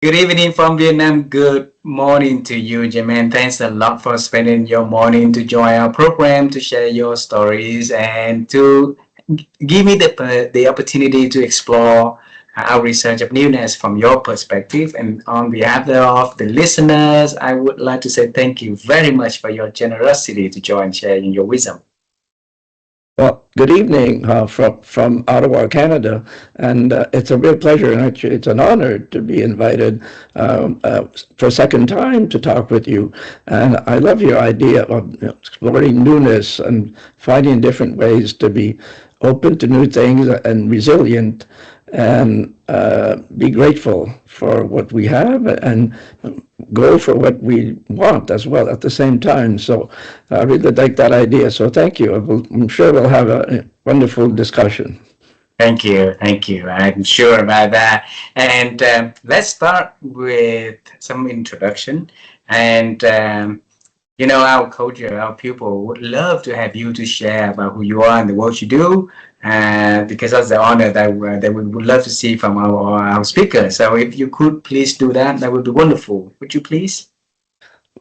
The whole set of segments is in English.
Good evening from Vietnam. Good morning to you, Germain. Thanks a lot for spending your morning to join our program, to share your stories, and to give me the opportunity to explore our research of newness from your perspective. And on behalf of the listeners, I would like to say thank you very much for your generosity to join sharing your wisdom. Well, good evening from Ottawa, Canada, and it's a real pleasure and actually it's an honor to be invited for a second time to talk with you. And I love your idea of exploring newness and finding different ways to be open to new things and resilient and be grateful for what we have and go for what we want as well at the same time. So I really like that idea. So thank you. I'm sure we'll have a wonderful discussion. Thank you. Thank you. I'm sure about that. And let's start with some introduction. And our culture, our people would love to have you to share about who you are and the work you do, because that's the honor that we would love to see from our speaker. So if you could please do that, that would be wonderful. Would you please?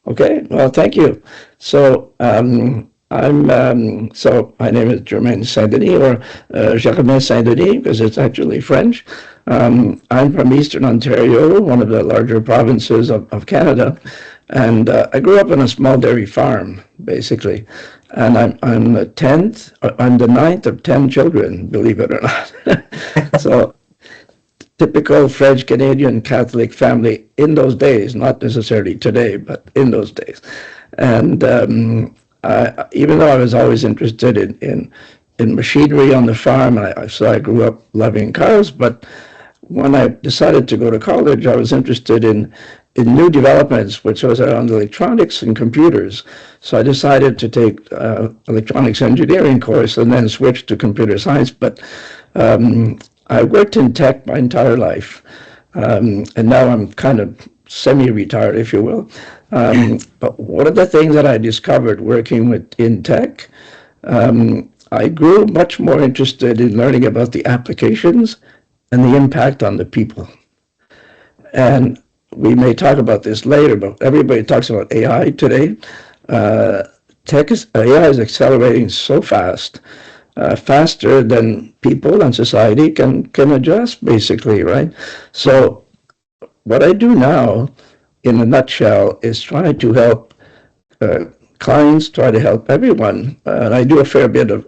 Okay, well, thank you. So so my name is Germain St-Denis, or Germain St-Denis, because it's actually French. I'm from Eastern Ontario, one of the larger provinces of Canada, and I grew up on a small dairy farm, basically. And I'm the tenth, I'm the ninth of 10 children, believe it or not. So typical French Canadian Catholic family in those days, not necessarily today, but in those days. And even though I was always interested in machinery on the farm, so I grew up loving cars, but when I decided to go to college, I was interested in new developments, which was around electronics and computers. So I decided to take electronics engineering course and then switch to computer science. But I worked in tech my entire life, and now I'm kind of semi-retired, if you will. But one of the things that I discovered working in tech, I grew much more interested in learning about the applications and the impact on the people. And we may talk about this later, but everybody talks about AI today. Uh, AI is accelerating so fast, faster than people and society can adjust, basically, right? So what I do now, in a nutshell, is try to help uh, clients, try to help everyone. And I do a fair bit of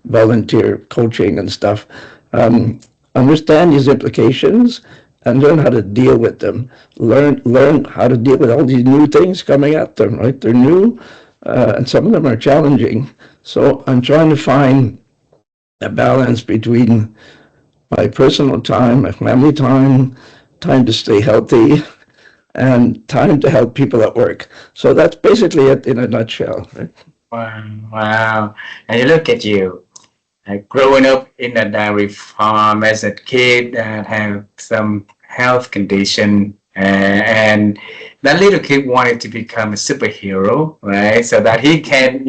volunteer coaching and stuff. Um, Understand these implications and learn how to deal with them. Learn how to deal with all these new things coming at them, right? They're new, and some of them are challenging. So I'm trying to find a balance between my personal time, my family time, time to stay healthy, and time to help people at work. So that's basically it in a nutshell. Right? Wow, wow. And you look at you, growing up in a dairy farm as a kid that have some health condition, and that little kid wanted to become a superhero, right? So that he can,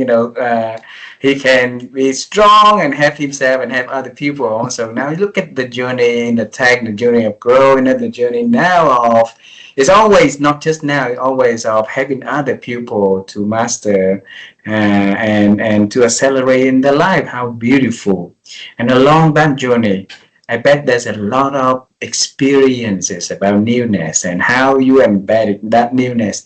he can be strong and help himself and help other people also. Now you look at the journey in the tech, the journey of growing up, the journey now of, it's always not just now, it's always of helping other people to master and to accelerate in their life. How beautiful. And along that journey, I bet there's a lot of experiences about newness and how you embedded that newness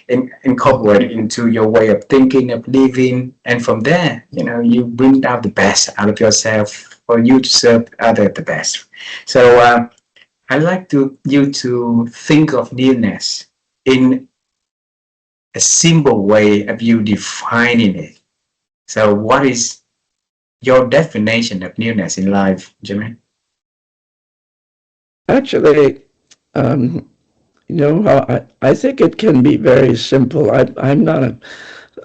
incorporate into your way of thinking, of living. And from there, you bring out the best out of yourself for you to serve others the best. So I'd like you to think of newness in a simple way of you defining it. So what is your definition of newness in life, Jimmy? Actually, um, I think it can be very simple. I'm not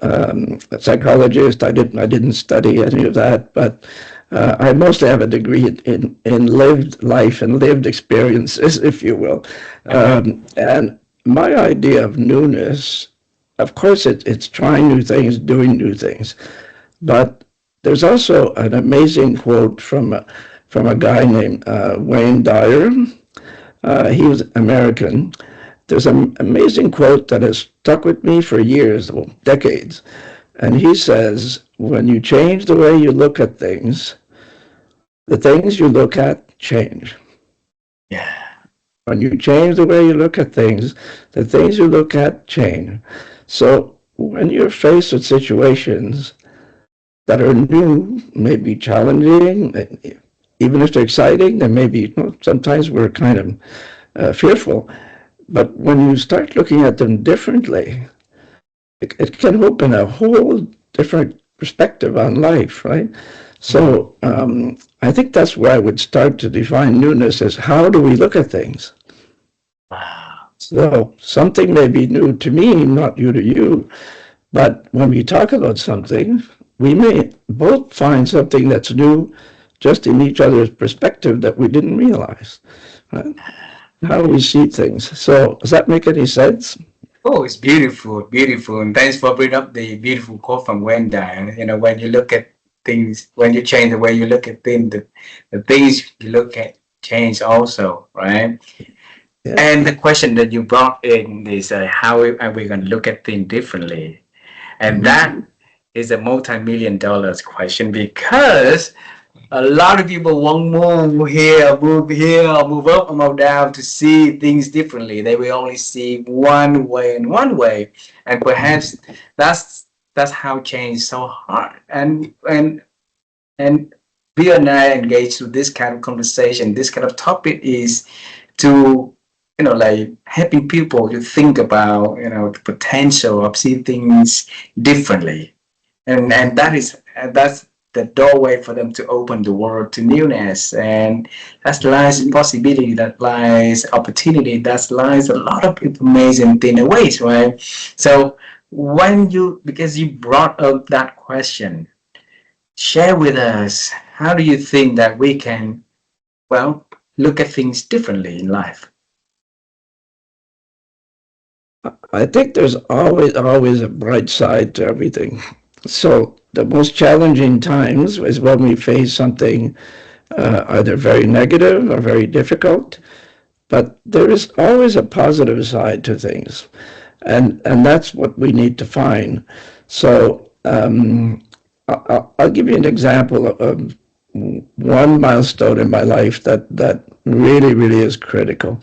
a psychologist. I didn't study any of that, but I mostly have a degree in lived life and lived experiences, if you will. Uh-huh. And my idea of newness, of course, it's trying new things, doing new things, but there's also an amazing quote from a guy named Wayne Dyer, He was American. There's an amazing quote that has stuck with me for years, well, decades. And he says, when you change the way you look at things, the things you look at change. Yeah. When you change the way you look at things, the things you look at change. So when you're faced with situations that are new, maybe challenging, even if they're exciting, they may be, sometimes we're kind of fearful. But when you start looking at them differently, it can open a whole different perspective on life, right? Mm. So I think that's where I would start to define newness as how do we look at things? Wow. So something may be new to me, not new to you, but when we talk about something, we may both find something that's new just in each other's perspective that we didn't realize. Right? How we see things. So does that make any sense? Oh, it's beautiful, beautiful. And thanks for bringing up the beautiful quote from Wendy. You know, when you look at things, when you change the way you look at things, the things you look at change also, right? Yeah. And the question that you brought in is how are we going to look at things differently? And that is a multi-million dollars question because a lot of people won't move here, or move up, or move down to see things differently. They will only see one way and one way, and perhaps that's that's how change is so hard. And we and I engaged with this kind of conversation. This kind of topic is to like helping people to think about the potential of seeing things differently, and that's the doorway for them to open the world to newness, and that lies possibility, that lies opportunity, that lies a lot of amazing thing in ways, right? So when you because you brought up that question, share with us, how do you think that we can, well, look at things differently in life? I think there's always a bright side to everything. So the most challenging times is when we face something either very negative or very difficult, but there is always a positive side to things, and that's what we need to find. So I'll give you an example of one milestone in my life that really is critical.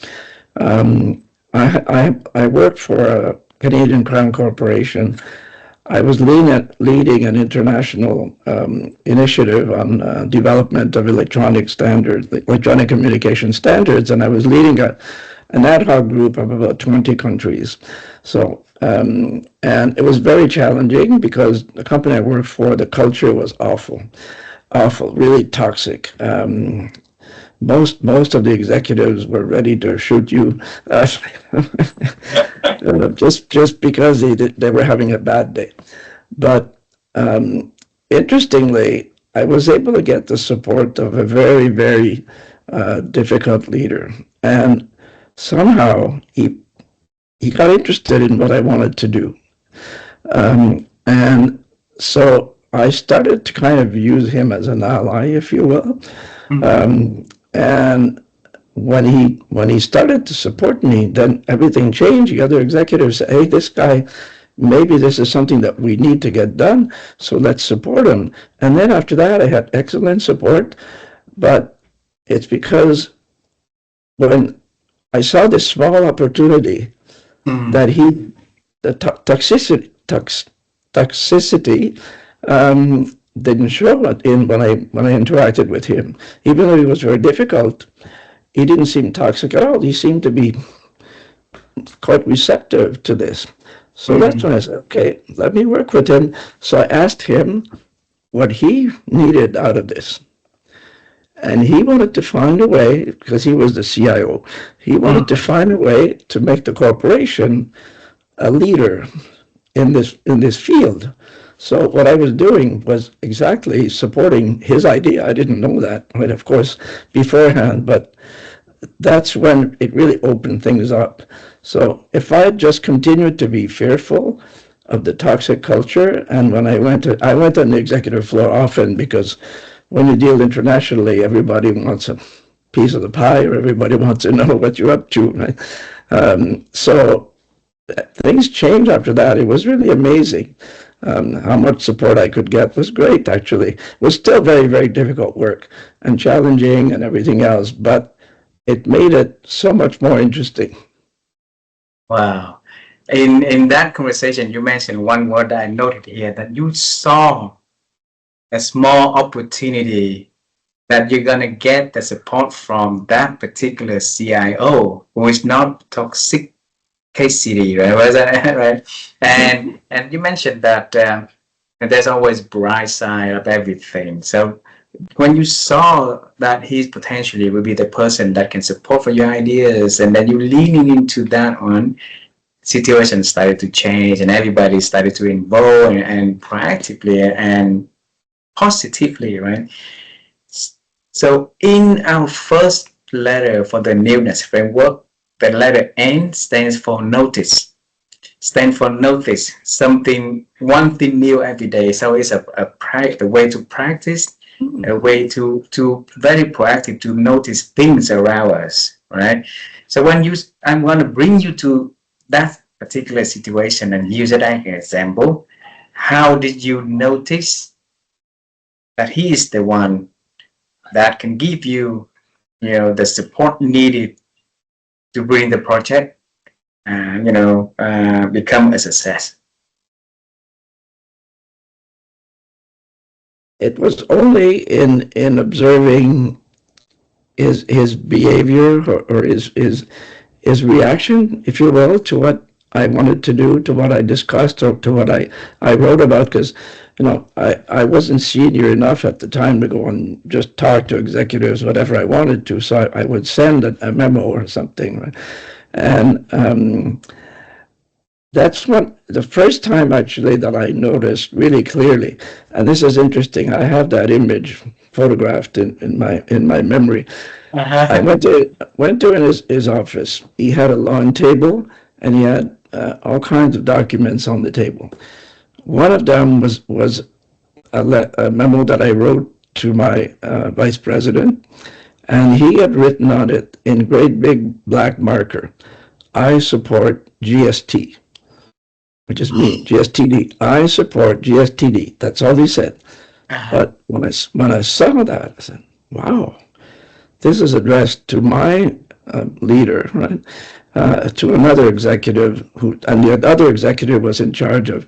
Um, I worked for a Canadian Crown Corporation. I was leading an international initiative on development of electronic standards, electronic communication standards, and I was leading an ad hoc group of about 20 countries. So, and it was very challenging because the company I worked for, the culture was awful, really toxic. Most of the executives were ready to shoot you, just because they were having a bad day. But interestingly, I was able to get the support of a very difficult leader, and somehow he got interested in what I wanted to do, and so I started to kind of use him as an ally, if you will. Mm-hmm. And when he started to support me, then everything changed. The other executives said, "Hey, this guy, maybe this is something that we need to get done, so let's support him." And then after that, I had excellent support, but it's because when I saw this small opportunity Mm-hmm. that the toxicity didn't show it in when I interacted with him. Even though he was very difficult, he didn't seem toxic at all. He seemed to be quite receptive to this. So that's Mm-hmm. when I said, okay, let me work with him. So I asked him what he needed out of this. And he wanted to find a way, because he was the CIO, he wanted to find a way to make the corporation a leader in this field. So what I was doing was exactly supporting his idea. I didn't know that, right, of course, beforehand, but that's when it really opened things up. So if I had just continued to be fearful of the toxic culture, and when I went on the executive floor often because when you deal internationally, everybody wants piece of the pie, or everybody wants to know what you're up to, right? So things changed after that. It was really amazing. How much support I could get was great, actually. It was still very, very difficult work and challenging and everything else, but it made it so much more interesting. Wow. In that conversation, you mentioned one word that I noted here, that you saw a small opportunity that you're gonna get the support from that particular CIO who is not toxic KCD, right? Was that right? And you mentioned that there's always bright side of everything. So when you saw that he's potentially will be the person that can support for your ideas, and then you leaning into that one, situation started to change, and everybody started to involve and proactively and positively, right? So in our first letter for the newness framework, the letter N stands for notice. Stand for notice, something, one thing new every day. So it's a way to practice, a way to very proactive to notice things around us, right? So when you, I'm going to bring you to that particular situation and use it as an example. How did you notice that he is the one that can give you, the support needed to bring the project and become a success? It was only in observing his behavior, or his reaction, if you will, to what I wanted to do, to what I discussed, or to what I wrote about, because I wasn't senior enough at the time to go and just talk to executives whatever I wanted to, so I would send a memo or something, right? And that's what the first time actually that I noticed really clearly, and this is interesting. I have that image photographed in my memory. I went to his office. He had a long table, and he had all kinds of documents on the table. One of them was a memo that I wrote to my vice president, and he had written on it in great big black marker, "I support GST," which is me, GSTD. "I support GSTD." That's all he said. But when I saw that, I said, "Wow, this is addressed to my leader," right? To another executive and the other executive was in charge of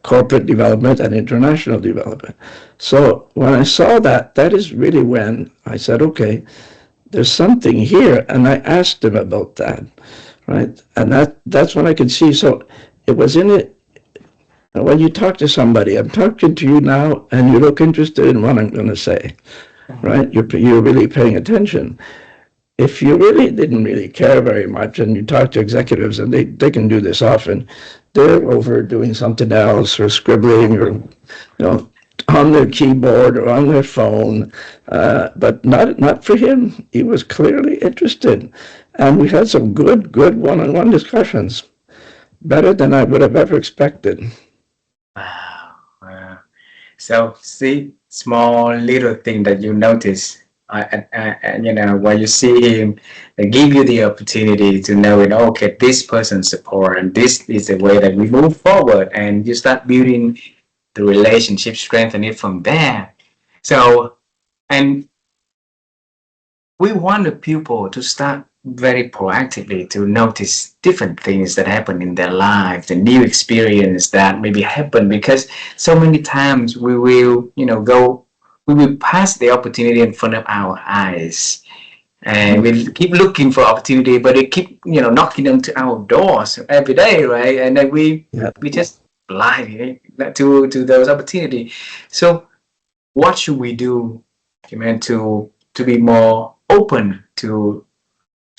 corporate development and international development. So when I saw that, that is really when I said, okay, there's something here, and I asked him about that, right? And that's when I could see. So it was in it. When you talk to somebody, I'm talking to you now, and you look interested in what I'm going to say, right? You're really paying attention. If you really didn't really care very much, and you talk to executives, and they can do this often, they're over doing something else, or scribbling, or on their keyboard or on their phone, but not for him. He was clearly interested, and we had some good one-on-one discussions, better than I would have ever expected. Wow, wow. So see, small little thing that you notice, when you see him, they give you the opportunity to know it. Okay, this person support, and this is the way that we move forward, and you start building the relationship, strengthen it from there. So, and we want the people to start very proactively to notice different things that happen in their life, the new experience that maybe happen, because so many times we will, we will pass the opportunity in front of our eyes, and we keep looking for opportunity, but it keep, knocking them to our doors every day, right? And then we just blind to those opportunity. So what should we do, to be more open to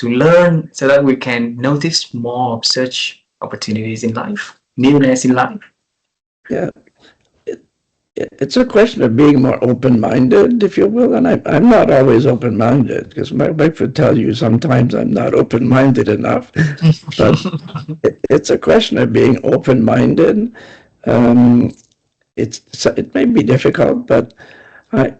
learn, so that we can notice more of such opportunities in life, newness in life? Yeah, it's a question of being more open-minded, if you will, and I'm not always open-minded, because my wife would tell you sometimes I'm not open-minded enough, but it's a question of being open-minded. It may be difficult, but I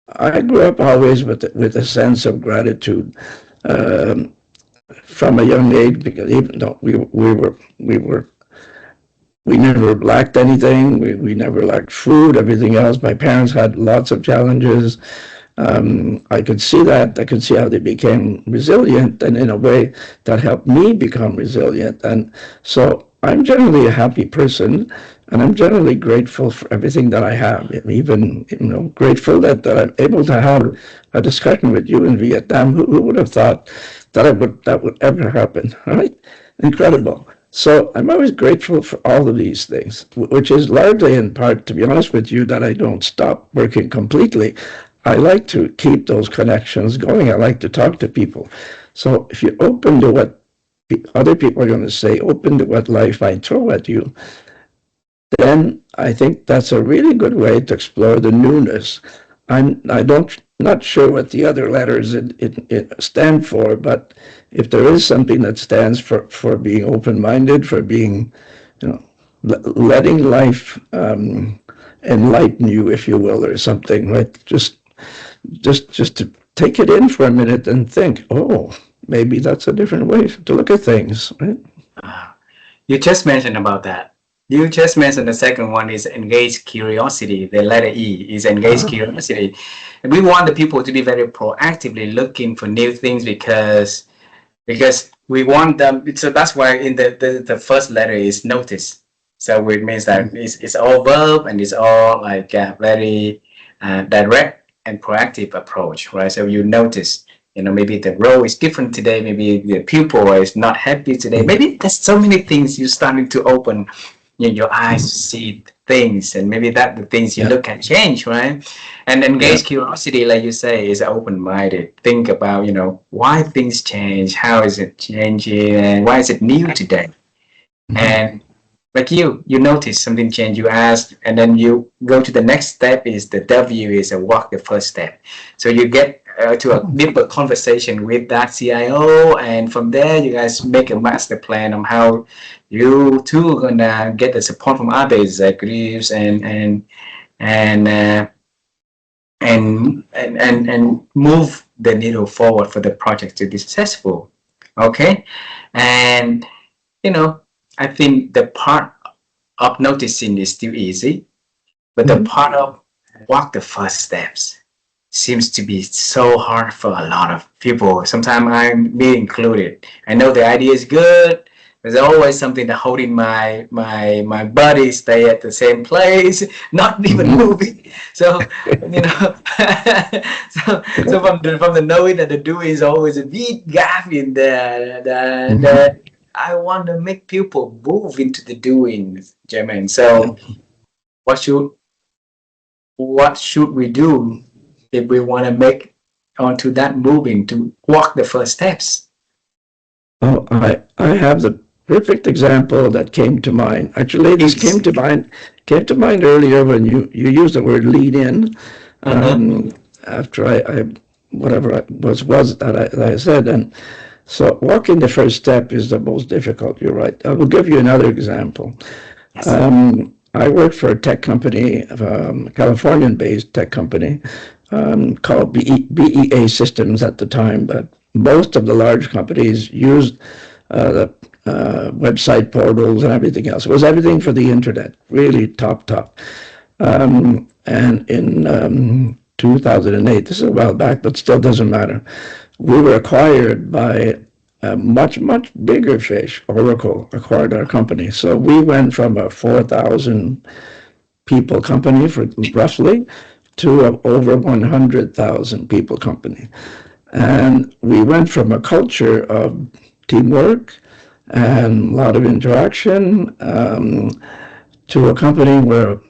I grew up always with a sense of gratitude from a young age, because even though we never lacked anything. We never lacked food, everything else. My parents had lots of challenges. I could see that. I could see how they became resilient, and in a way that helped me become resilient. And so I'm generally a happy person, and I'm generally grateful for everything that I have. Even, grateful that I'm able to have a discussion with you in Vietnam. Who would have thought that would ever happen? Right? Incredible. So I'm always grateful for all of these things, which is largely in part, to be honest with you, that I don't stop working completely. I like to keep those connections going. I like to talk to people. So if you're open to what other people are going to say, open to what life might throw at you, then I think that's a really good way to explore the newness. I don't not sure what the other letters it stand for, but if there is something that stands for being open-minded, for being, you know, letting life enlighten you, if you will, or something, right? Just to take it in for a minute and think, oh, maybe that's a different way to look at things, right? You just mentioned about that. You just mentioned the second one is engage curiosity. The letter E is engage Uh-huh. curiosity. And we want the people to be very proactively looking for new things because we want them. So that's why in the first letter is notice. So it means that it's all verb and it's all like very direct and proactive approach, right? So you notice, maybe the role is different today. Maybe the pupil is not happy today. Maybe there's so many things you're starting to open your eyes to see things, and maybe that the things you Yeah, look at change, right? And yeah. engage curiosity, like you say, is open-minded. Think about, why things change, how is it changing, and why is it new today? Mhm. And like you notice something change, you ask, and then you go to the next step. Is the W is a walk the first step. So you get to a deeper conversation with that CIO, and from there you guys make a master plan on how you two are gonna get the support from other executives and and move the needle forward for the project to be successful. Okay, and you know I think the part of noticing is still easy, but the Mhm. part of walk the first steps seems to be so hard for a lot of people. Sometimes I'm me included. I know the idea is good. There's always something that holding my body stay at the same place, not even Mhm. moving. So so from the knowing that the doing is always a big gap in there. Mhm. That I want to make people move into the doing, Germain. Yeah. So what should what should we do if we want to make onto that moving to walk the first steps? Oh, I have the perfect example that came to mind. Actually, this Please. came to mind earlier when you used the word lead in. Uh-huh. After I whatever I was that I said, and so walking the first step is the most difficult. You're right. I will give you another example. Yes. I worked for a tech company, a Californian-based tech company, called BEA Systems at the time, but most of the large companies used the website portals and everything else. It was everything for the internet, really top. And in 2008, this is a while back, but still doesn't matter, we were acquired by a much bigger fish. Oracle acquired our company. So we went from a 4,000 people company for roughly to a over 100,000 people company. And we went from a culture of teamwork and a lot of interaction to a company where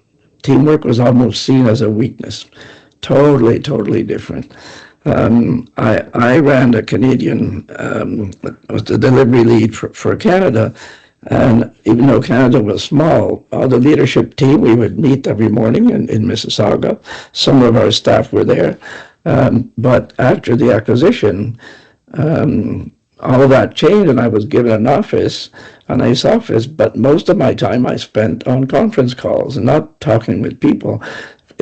teamwork was almost seen as a weakness. Totally different. I ran a Canadian, was the delivery lead for Canada. And even though Canada was small, all the leadership team, we would meet every morning in Mississauga. Some of our staff were there. But after the acquisition, all of that changed, and I was given a nice office, but most of my time I spent on conference calls and not talking with people.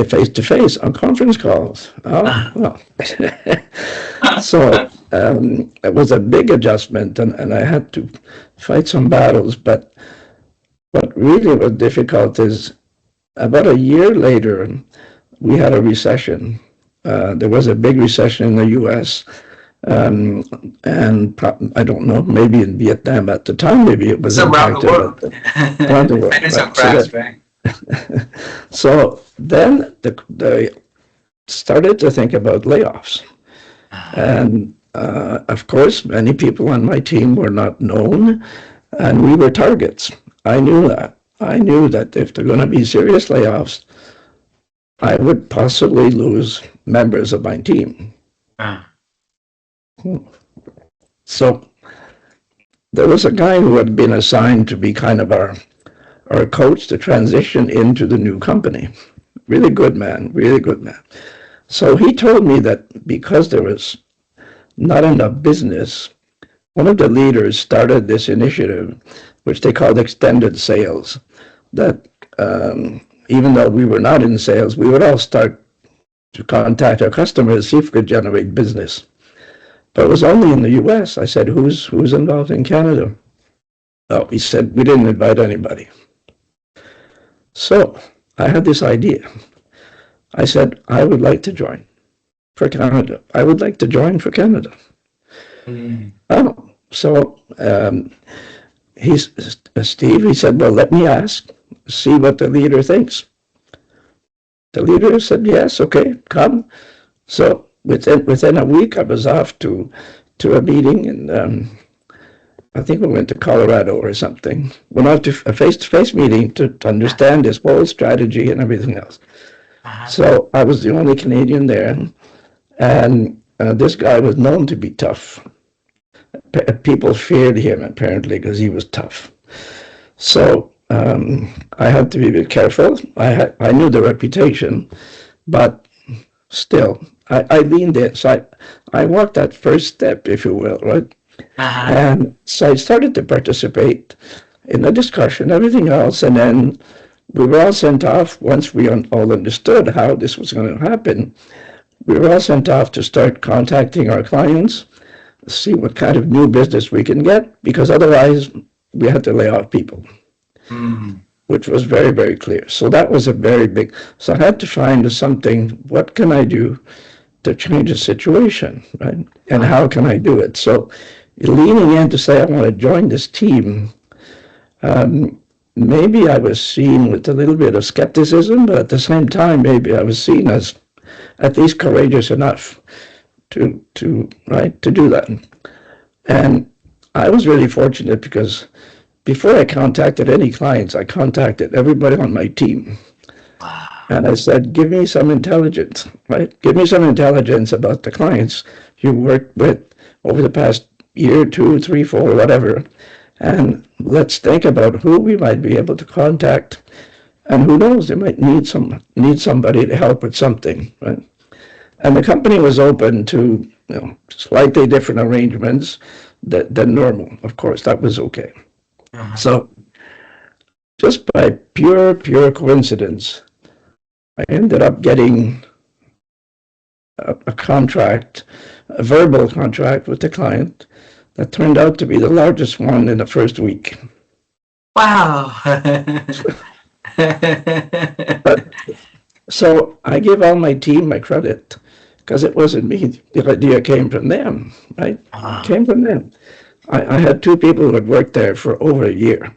face to face on conference calls. Oh, Uh, well. So it was a big adjustment, and I had to fight some battles. But what really was difficult is about a year later, we had a recession. There was a big recession in the U.S. And I don't know, maybe in Vietnam at the time, maybe it was it's around the impacted, world. but around the world, Financial right? So crash, right? then they started to think about layoffs. And of course, many people on my team were not known, and we were targets. I knew that. I knew that if there are going to be serious layoffs, I would possibly lose members of my team. Uh, So there was a guy who had been assigned to be kind of our coach to transition into the new company. Really good man, really good man. So he told me that because there was not enough business, one of the leaders started this initiative, which they called extended sales, that even though we were not in sales, we would all start to contact our customers, see if we could generate business. But it was only in the U.S. I said, who's involved in Canada? Oh, he said, we didn't invite anybody. So I had this idea. I said, I would like to join for Canada. I would like to join for Canada. mm, Oh, so Steve, he said, well, let me ask, see what the leader thinks. The leader said, yes, okay, come. So within a week, I was off to a meeting, and I think we went to Colorado or something. Went out to a face-to-face meeting to understand his whole strategy and everything else. uh, So I was the only Canadian there, and this guy was known to be tough. People feared him apparently because he was tough. So I had to be a bit careful. I knew the reputation, but still, I leaned in. So I walked that first step, if you will, right? uh, And so I started to participate in the discussion, everything else, and then we were all sent off once we all understood how this was going to happen. We were all sent off to start contacting our clients, see what kind of new business we can get, because otherwise we had to lay off people, mm, which was very, very clear. So that was a very big, so I had to find something, what can I do to change the situation, right? And how can I do it? So leaning in to say, I want to join this team, maybe I was seen with a little bit of skepticism, but at the same time, maybe I was seen as at least courageous enough to do that. And I was really fortunate because before I contacted any clients, I contacted everybody on my team. wow. And I said, give me some intelligence, right? Give me some intelligence about the clients you worked with over the past year, 2, 3, 4, whatever. And let's think about who we might be able to contact. And who knows, they might need somebody to help with something, right? And the company was open to slightly different arrangements than normal. Of course, that was okay. Uh, So just by pure coincidence, I ended up getting a contract, a verbal contract with the client that turned out to be the largest one in the first week. wow. But so I give all my team my credit because it wasn't me. The idea came from them, right? It Uh, came from them. I had two people who had worked there for over a year.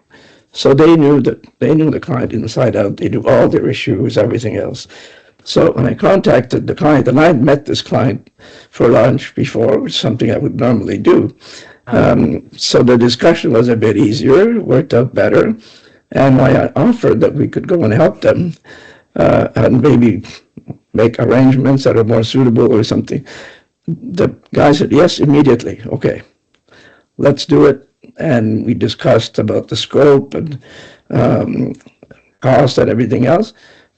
So they knew the client inside out. They knew all their issues, everything else. So when I contacted the client, and I'd met this client for lunch before, which is something I would normally do. So the discussion was a bit easier, worked out better. And I offered that we could go and help them and maybe make arrangements that are more suitable or something. The guy said, yes, immediately. Okay, let's do it. And we discussed about the scope and cost and everything else.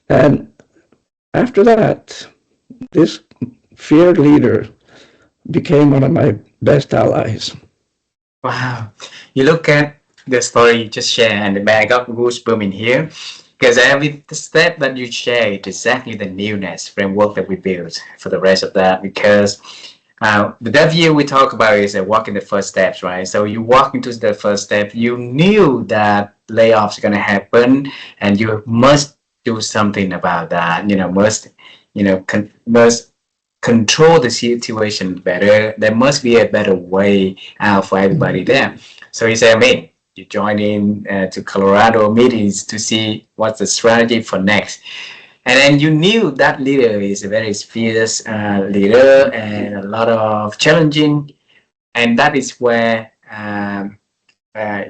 And after that, this feared leader became one of my best allies. wow. You look at the story you just shared, and I got goosebumps in here. because every step that you share is exactly the newness framework that we build for the rest of that. Because the W we talk about is walking the first steps, right? So you walk into the first step, you knew that layoffs are going to happen, and you must do something about that. Must control the situation better. There must be a better way out for everybody there. So he said, "Me, you join in to Colorado meetings to see what's the strategy for next." And then you knew that leader is a very fierce leader and a lot of challenging, and that is where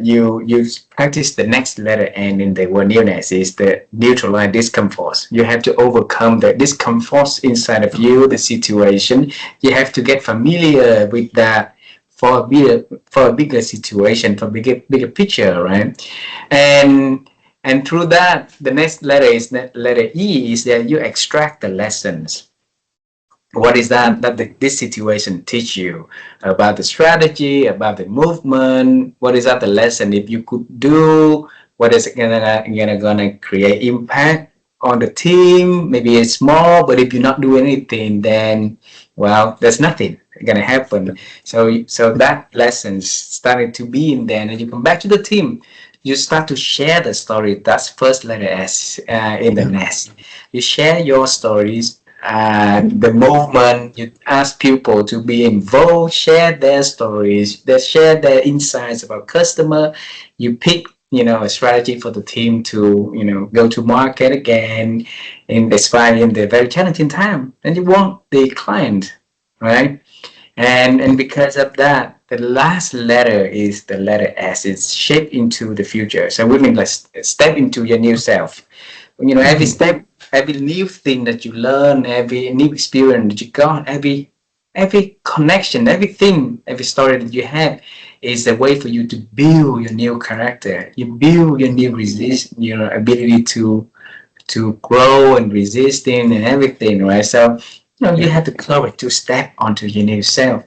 you practice the next letter N in the word newness is the neutralize discomfort. You have to overcome the discomfort inside of you, the situation. You have to get familiar with that for a bigger situation, for bigger picture, right? And and through that, the next letter is letter E is that you extract the lessons. What is that this situation teach you about the strategy, about the movement? What is that the lesson if you could do? What is it gonna create impact on the team? Maybe it's small, but if you not do anything, then well, there's nothing gonna happen. So that lessons started to be in there, and you come back to the team. You start to share the story. That's first letter S in the Yeah. nest. You share your stories, the movement. You ask people to be involved, share their stories, they share their insights about customer. You pick a strategy for the team to go to market again in especially in the very challenging time, and you want the client, right? And because of that, the last letter is the letter S. It's shaped into the future. So we mean like step into your new self. Every Mhm. step, every new thing that you learn, every new experience that you got, every connection, everything, every story that you have is a way for you to build your new character. You build your new your ability to grow and resisting and everything, right? So you Yeah. have the courage to step onto your new self.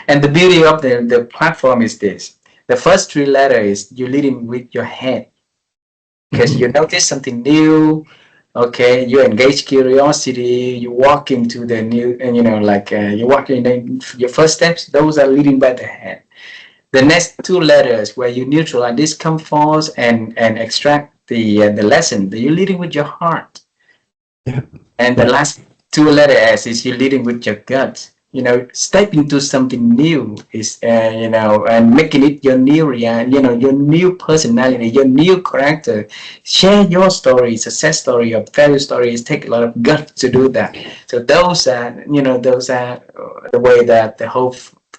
And the beauty of the platform is this. The first three letters you're leading with your head because you Mhm. notice something new. Okay, you engage curiosity, you walk into the new, and like you walk in your first steps, those are leading by the head. The next two letters where you neutralize discomfort and extract the lesson, you're leading with your heart. Yeah. And the Yeah. last two letter S is you're leading with your gut. Step into something new is, and making it your new your new personality, your new character. Share your story, success story, or failure stories. Take a lot of guts to do that. So those are the way that the whole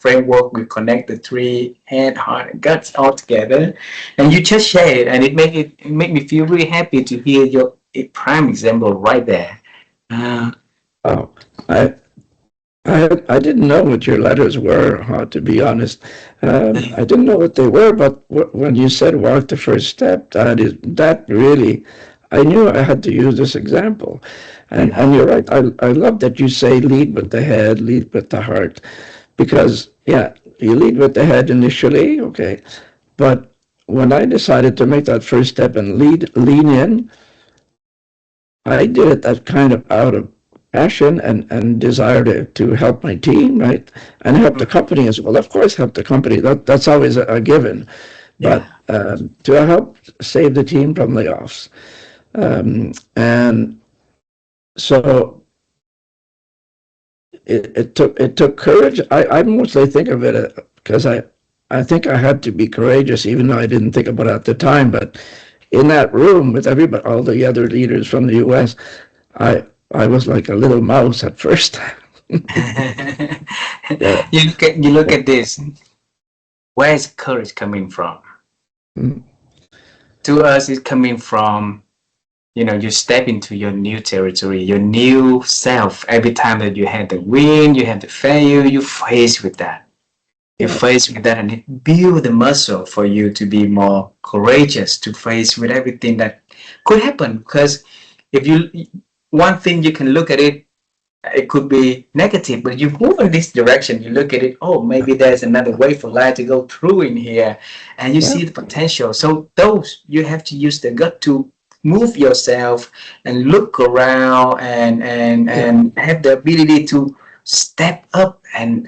framework will connect the three head, heart, and guts all together, and you just share it, and it make me feel really happy to hear your a prime example right there. Uh, Oh, I, I didn't know what your letters were, to be honest. I didn't know what they were, but when you said walk the first step, that really, I knew I had to use this example. And you're right. I love that you say lead with the head, lead with the heart, because yeah, you lead with the head initially, okay, but when I decided to make that first step and lean in, I did it that kind of out of passion and desire to help my team, right? And help the company as well. Of course, help the company. That's always a given. But yeah. to help save the team from layoffs. And so it took courage. I mostly think of it because I think I had to be courageous, even though I didn't think about it at the time. But in that room with everybody, all the other leaders from the U.S., I was like a little mouse at first. Yeah. You look at this. Where is courage coming from? Mm. To us, it's coming from you step into your new territory, your new self. Every time that you have the win, you have the failure, you face with that. You Yeah. face with that, and it build the muscle for you to be more courageous to face with everything that could happen. Because if you one thing you can look at it could be negative, but you move in this direction, you look at it, oh, maybe there's another way for life to go through in here, and you Yeah. see the potential. So those you have to use the gut to move yourself and look around Yeah. and have the ability to step up and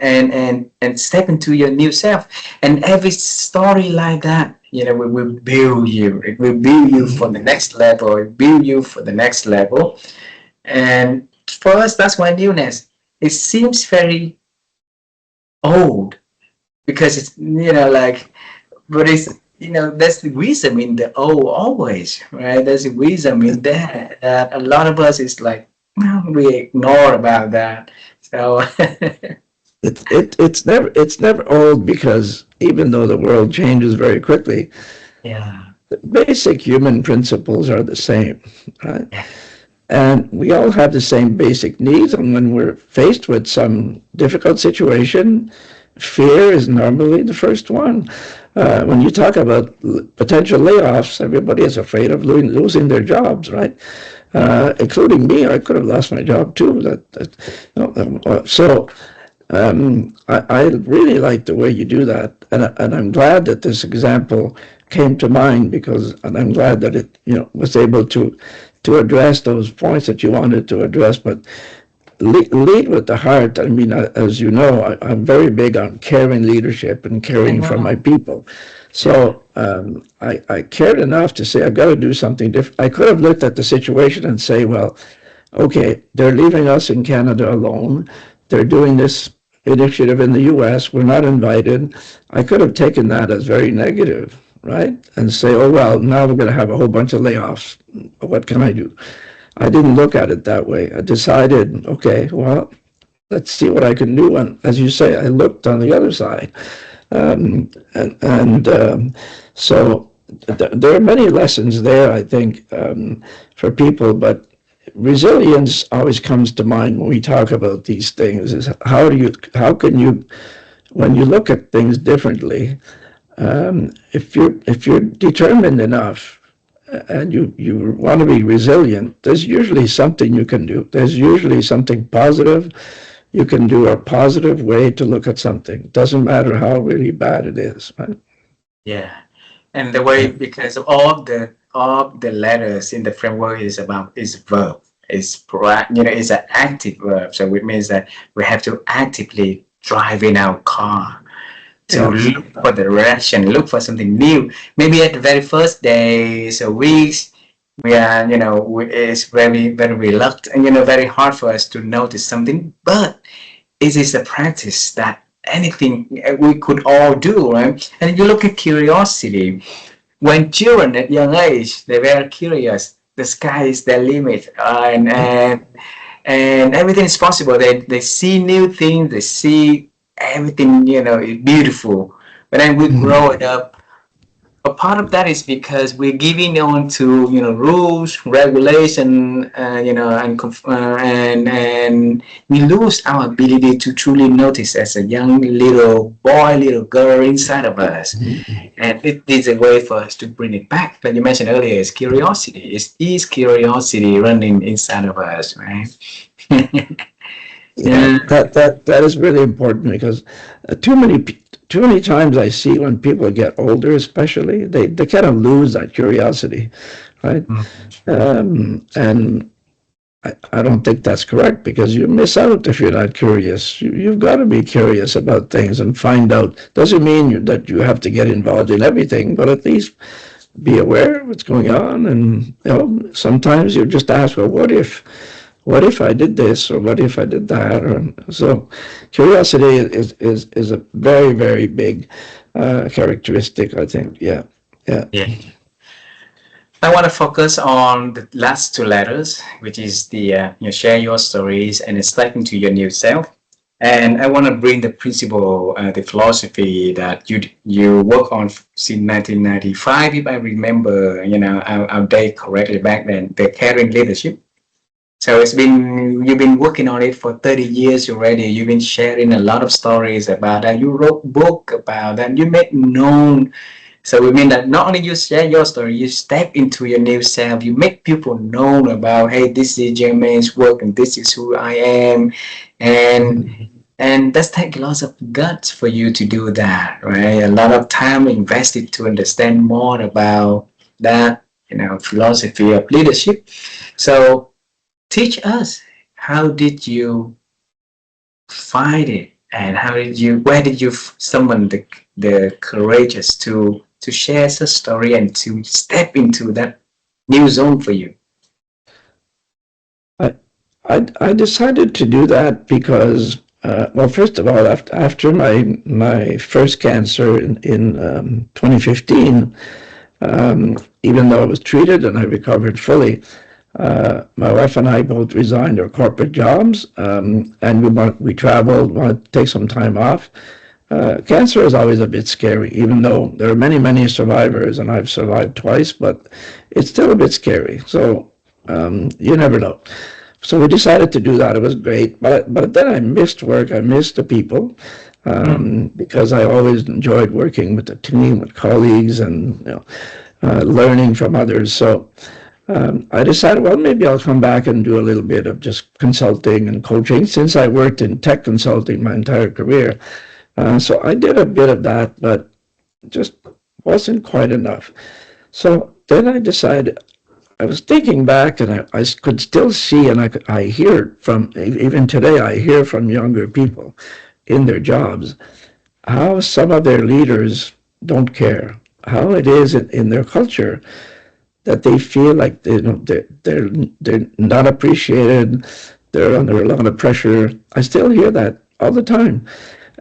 step into your new self. And every story like that, we will build you. It will build you for the Mhm. next level. It build you for the next level. And for us, that's why newness. It seems very old because it's like, but it's there's the wisdom in the old always, right? There's a wisdom in that that a lot of us is like, well, we ignore about that. So It's never old because even though the world changes very quickly, yeah, the basic human principles are the same, right? yeah, And we all have the same basic needs. And when we're faced with some difficult situation, fear is normally the first one. When you talk about potential layoffs, everybody is afraid of losing their jobs, right? Including me. I could have lost my job too. So I really like the way you do that, and I'm glad that this example came to mind because, and I'm glad that it was able to address those points that you wanted to address. But lead with the heart. I mean, as you know, I'm very big on caring leadership and I caring for my know, people. yeah, So I cared enough to say I've got to do something different. I could have looked at the situation and say, well, okay, they're leaving us in Canada alone. They're doing this initiative in the US. We're not invited. I could have taken that as very negative, right? And say, oh, well, now we're going to have a whole bunch of layoffs. What can I do? I didn't look at it that way. I decided, okay, well, let's see what I can do. And as you say, I looked on the other side. So there are many lessons there, I think, for people, but resilience always comes to mind when we talk about these things is how can you, when you look at things differently, if you're determined enough and you want to be resilient, there's usually something you can do. There's usually something positive you can do, a positive way to look at something. Doesn't matter how really bad it is, right? yeah. And the way, because all the letters in the framework is about is verb. It's an active verb. So it means that we have to actively drive in our car to Yeah. look for the direction, look for something new. Maybe at the very first days or weeks, we are, it's very, very reluctant, and, very hard for us to notice something. But it is a practice that anything we could all do, right? And you look at curiosity. When children at young age, they were curious. The sky is their limit, and everything is possible. They see new things. They see everything, is beautiful. But then we grow it up. A part of that is because we're giving on to rules, regulation, and we lose our ability to truly notice as a young little boy, little girl inside of us. And it is a way for us to bring it back. Like you mentioned earlier, is curiosity. Is curiosity running inside of us, right? Yeah, Yeah. that is really important because too many times I see when people get older, especially they kind of lose that curiosity, right? And I don't think that's correct because you miss out if you're not curious. You've got to be curious about things and find out. Doesn't mean that you have to get involved in everything, but at least be aware of what's going on. And sometimes you just ask, well, what if I did this or what if I did that? Or so curiosity is a very, very big characteristic, I think. Yeah, yeah. Yeah. I want to focus on the last two letters, which is the share your stories and step into your new self. And I want to bring the principle, the philosophy that you work on since 1995, if I remember, our day correctly back then, the caring leadership. So you've been working on it for 30 years already. You've been sharing a lot of stories about that. You wrote book about that. You made known. So we mean that not only you share your story, you step into your new self. You make people know about, hey, this is Germain's work and this is who I am. And and that's take lots of guts for you to do that, right? A lot of time invested to understand more about that. philosophy of leadership. So teach us, how did you find it, and where did you summon the courageous to share the story and to step into that new zone for you? I, I decided to do that because, well, first of all, after my first cancer in 2015, even though I was treated and I recovered fully, my wife and I both resigned our corporate jobs, and we traveled, wanted to take some time off. Cancer is always a bit scary, even though there are many, many survivors, and I've survived twice, but it's still a bit scary. So you never know. So we decided to do that. It was great, but then I missed work. I missed the people, because I always enjoyed working with the team, with colleagues, and learning from others. So I decided, well, maybe I'll come back and do a little bit of just consulting and coaching, since I worked in tech consulting my entire career. So I did a bit of that, but just wasn't quite enough. So then I decided, I was thinking back, and I could still see, and I hear from, even today, I hear from younger people in their jobs, how some of their leaders don't care, how it is in their culture that they feel like they're not appreciated, they're under a lot of pressure. I still hear that all the time.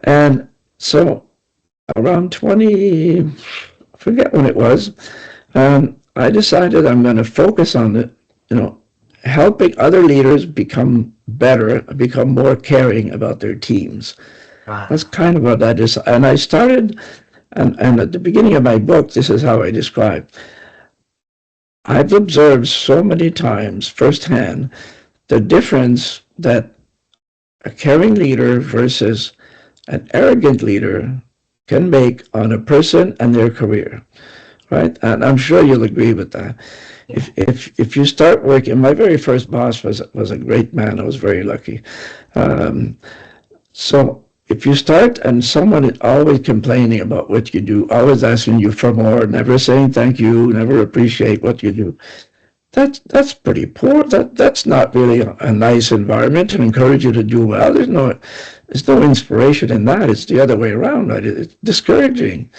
And so around 20, I forget when it was, I decided I'm going to focus on helping other leaders become better, become more caring about their teams. Wow. That's kind of what that is. And I started, and at the beginning of my book, this is how I describe. I've observed so many times firsthand the difference that a caring leader versus an arrogant leader can make on a person and their career, right? And I'm sure you'll agree with that. If you start working, my very first boss was a great man. I was very lucky. So if you start and someone is always complaining about what you do, always asking you for more, never saying thank you, never appreciate what you do, that's pretty poor. That's not really a nice environment to encourage you to do well. There's no inspiration in that. It's the other way around, right? It's discouraging.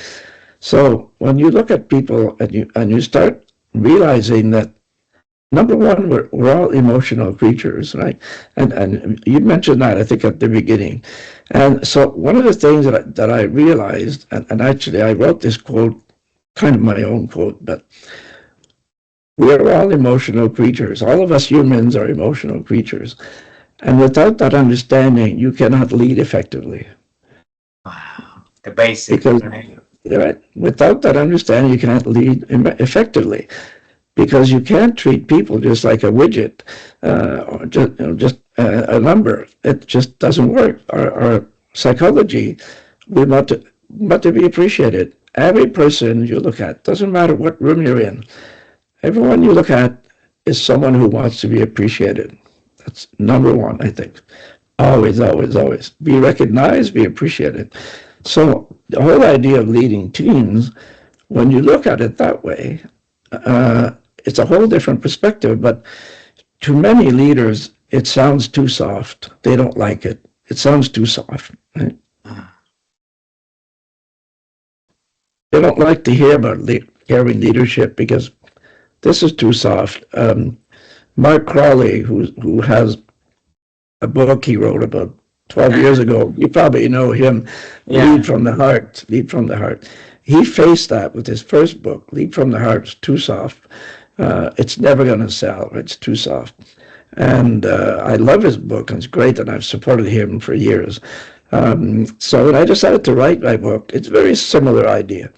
So when you look at people and you start realizing that, number one, we're all emotional creatures, right? And you mentioned that, I think, at the beginning. And so one of the things that I realized, and actually I wrote this quote, kind of my own quote, but we are all emotional creatures. All of us humans are emotional creatures. And without that understanding, you cannot lead effectively. Wow. The basic, Because right? right, without that understanding, you can't lead effectively. Because you can't treat people just like a widget, or just a number. It just doesn't work. Our psychology, we want to be appreciated. Every person you look at, doesn't matter what room you're in, everyone you look at is someone who wants to be appreciated. That's number one, I think. Always, always, always. Be recognized, be appreciated. So the whole idea of leading teams, when you look at it that way, it's a whole different perspective. But to many leaders, it sounds too soft. They don't like it. It sounds too soft. Right? They don't like to hear about caring leadership because this is too soft. Mark Crowley, who has a book he wrote about 12 years ago, you probably know him, Yeah. Lead from the Heart, Lead from the Heart. He faced that with his first book, Lead from the Heart. It's too soft. It's never going to sell. It's too soft. And I love his book, and it's great, and I've supported him for years. So when I decided to write my book, it's a very similar idea.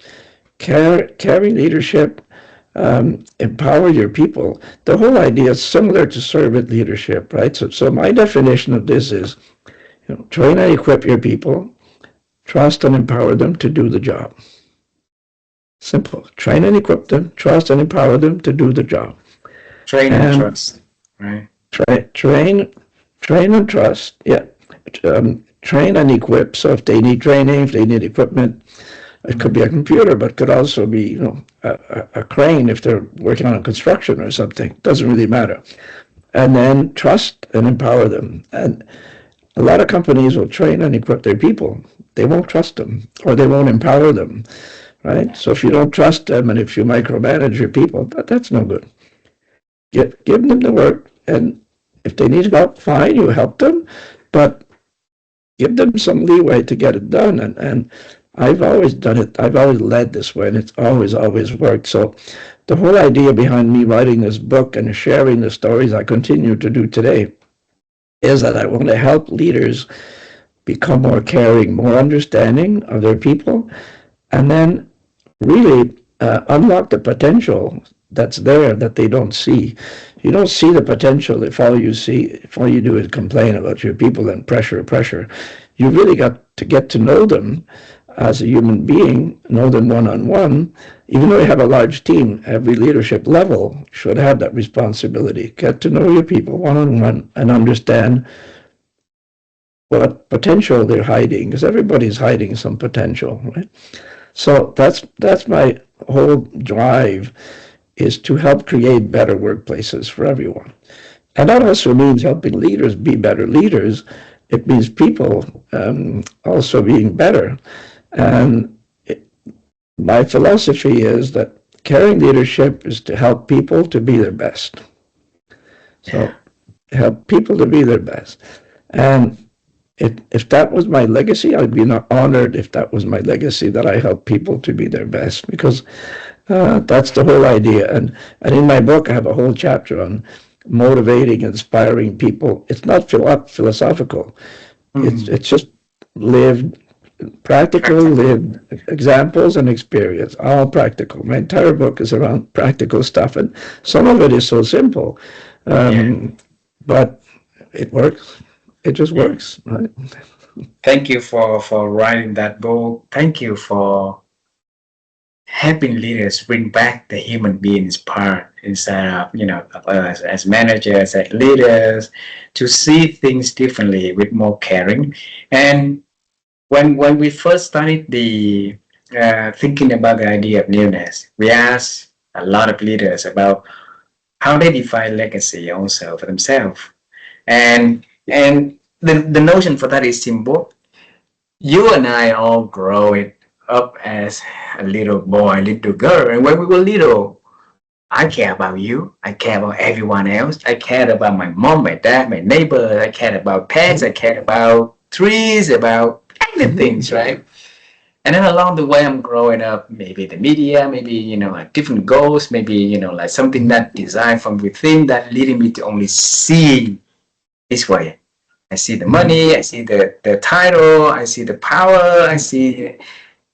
Caring leadership, empower your people. The whole idea is similar to servant leadership, right? So my definition of this is, train and equip your people, trust and empower them to do the job. Simple. Train and equip them, trust and empower them to do the job. Train and And trust, right? train and trust. Yeah. Train and equip. So if they need training, if they need equipment, It could be a computer, but could also be, you know, a crane if they're working on a construction or something. Doesn't really matter. And then trust and empower them. And a lot of companies will train and equip their people. They won't trust them or they won't empower them, right? So if you don't trust them and if you micromanage your people, that's no good. Give them the work, and if they need help, fine, you help them, but give them some leeway to get it done. And I've always done it. I've always led this way, and it's always worked. So the whole idea behind me writing this book and sharing the stories I continue to do today is that I want to help leaders become more caring, more understanding of their people, and then really unlock the potential that's there that they don't see. You don't see the potential if all you do is complain about your people and pressure. You really got to get to know them as a human being, know them one-on-one. Even though you have a large team, every leadership level should have that responsibility. Get to know your people one-on-one and understand what potential they're hiding, because everybody's hiding some potential, right? So that's my whole drive, is to help create better workplaces for everyone. And that also means helping leaders be better leaders. It means people also being better. And my philosophy is that caring leadership is to help people to be their best. So help people to be their best. And if that was my legacy, I'd be honored if that was my legacy, that I help people to be their best, because that's the whole idea. And in my book, I have a whole chapter on motivating, inspiring people. It's not philosophical. It's just lived, practical, lived examples and experience, all practical. My entire book is around practical stuff, and some of it is so simple, but it works. It just works, right? Thank you for writing that book. Thank you for helping leaders bring back the human beings part inside of, as managers, as leaders, to see things differently with more caring. And when we first started the thinking about the idea of newness, we asked a lot of leaders about how they define legacy also for themselves. And the notion for that is simple. You and I all grow it up as a little boy, little girl, and when we were little, I care about you. I care about everyone else. I cared about my mom, my dad, my neighbor. I cared about pets. I cared about trees, about anything, right? And then along the way, I'm growing up, maybe the media, maybe, like different goals, maybe, like something that designed from within that leading me to only see this way. I see the money, I see the title, I see the power,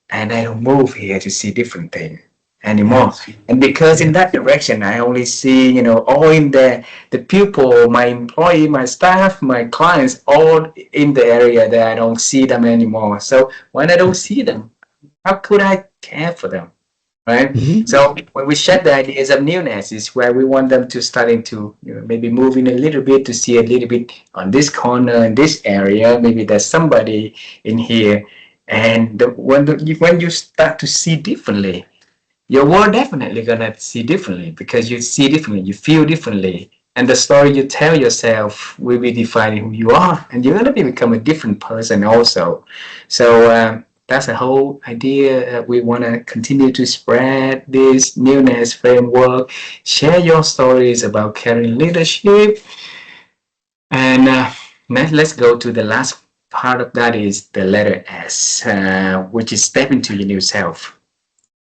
and I don't move here to see different things anymore. And because in that direction, I only see, all in the people, my employee, my staff, my clients, all in the area that I don't see them anymore. So when I don't see them, how could I care for them? Right. So when we share the ideas of newness, is where we want them to starting to maybe move in a little bit, to see a little bit on this corner in this area. Maybe there's somebody in here, and when you start to see differently, your world definitely gonna see differently, because you see differently, you feel differently, and the story you tell yourself will be defining who you are, and you're gonna become a different person also. So that's a whole idea that we want to continue to spread this newness framework. Share your stories about caring leadership. And let's go to the last part of that, is the letter S, which is step into your new self.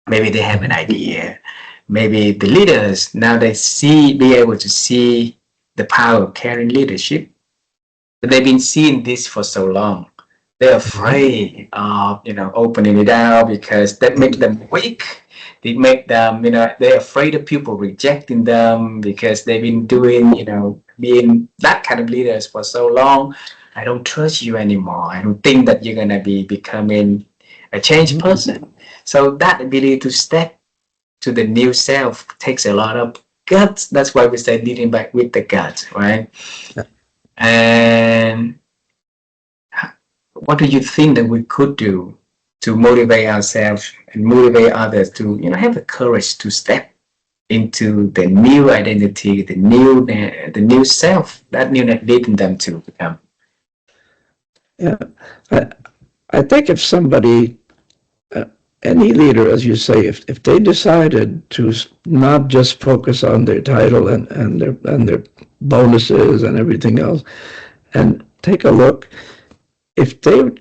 Maybe they have an idea. Maybe the leaders, now they be able to see the power of caring leadership. But they've been seeing this for so long. They're afraid of opening it out, because that makes them weak. They make them, they're afraid of people rejecting them, because they've been doing, being that kind of leaders for so long. I don't trust you anymore. I don't think that you're gonna be becoming a changed person. So that ability to step to the new self takes a lot of guts. That's why we say leading back with the guts, right? And what do you think that we could do to motivate ourselves and motivate others to, have the courage to step into the new identity, the new self that Newness leading them to become. Yeah, I, I think if somebody, uh, any leader, as you say, if they decided to not just focus on their title and their bonuses and everything else, and take a look, if they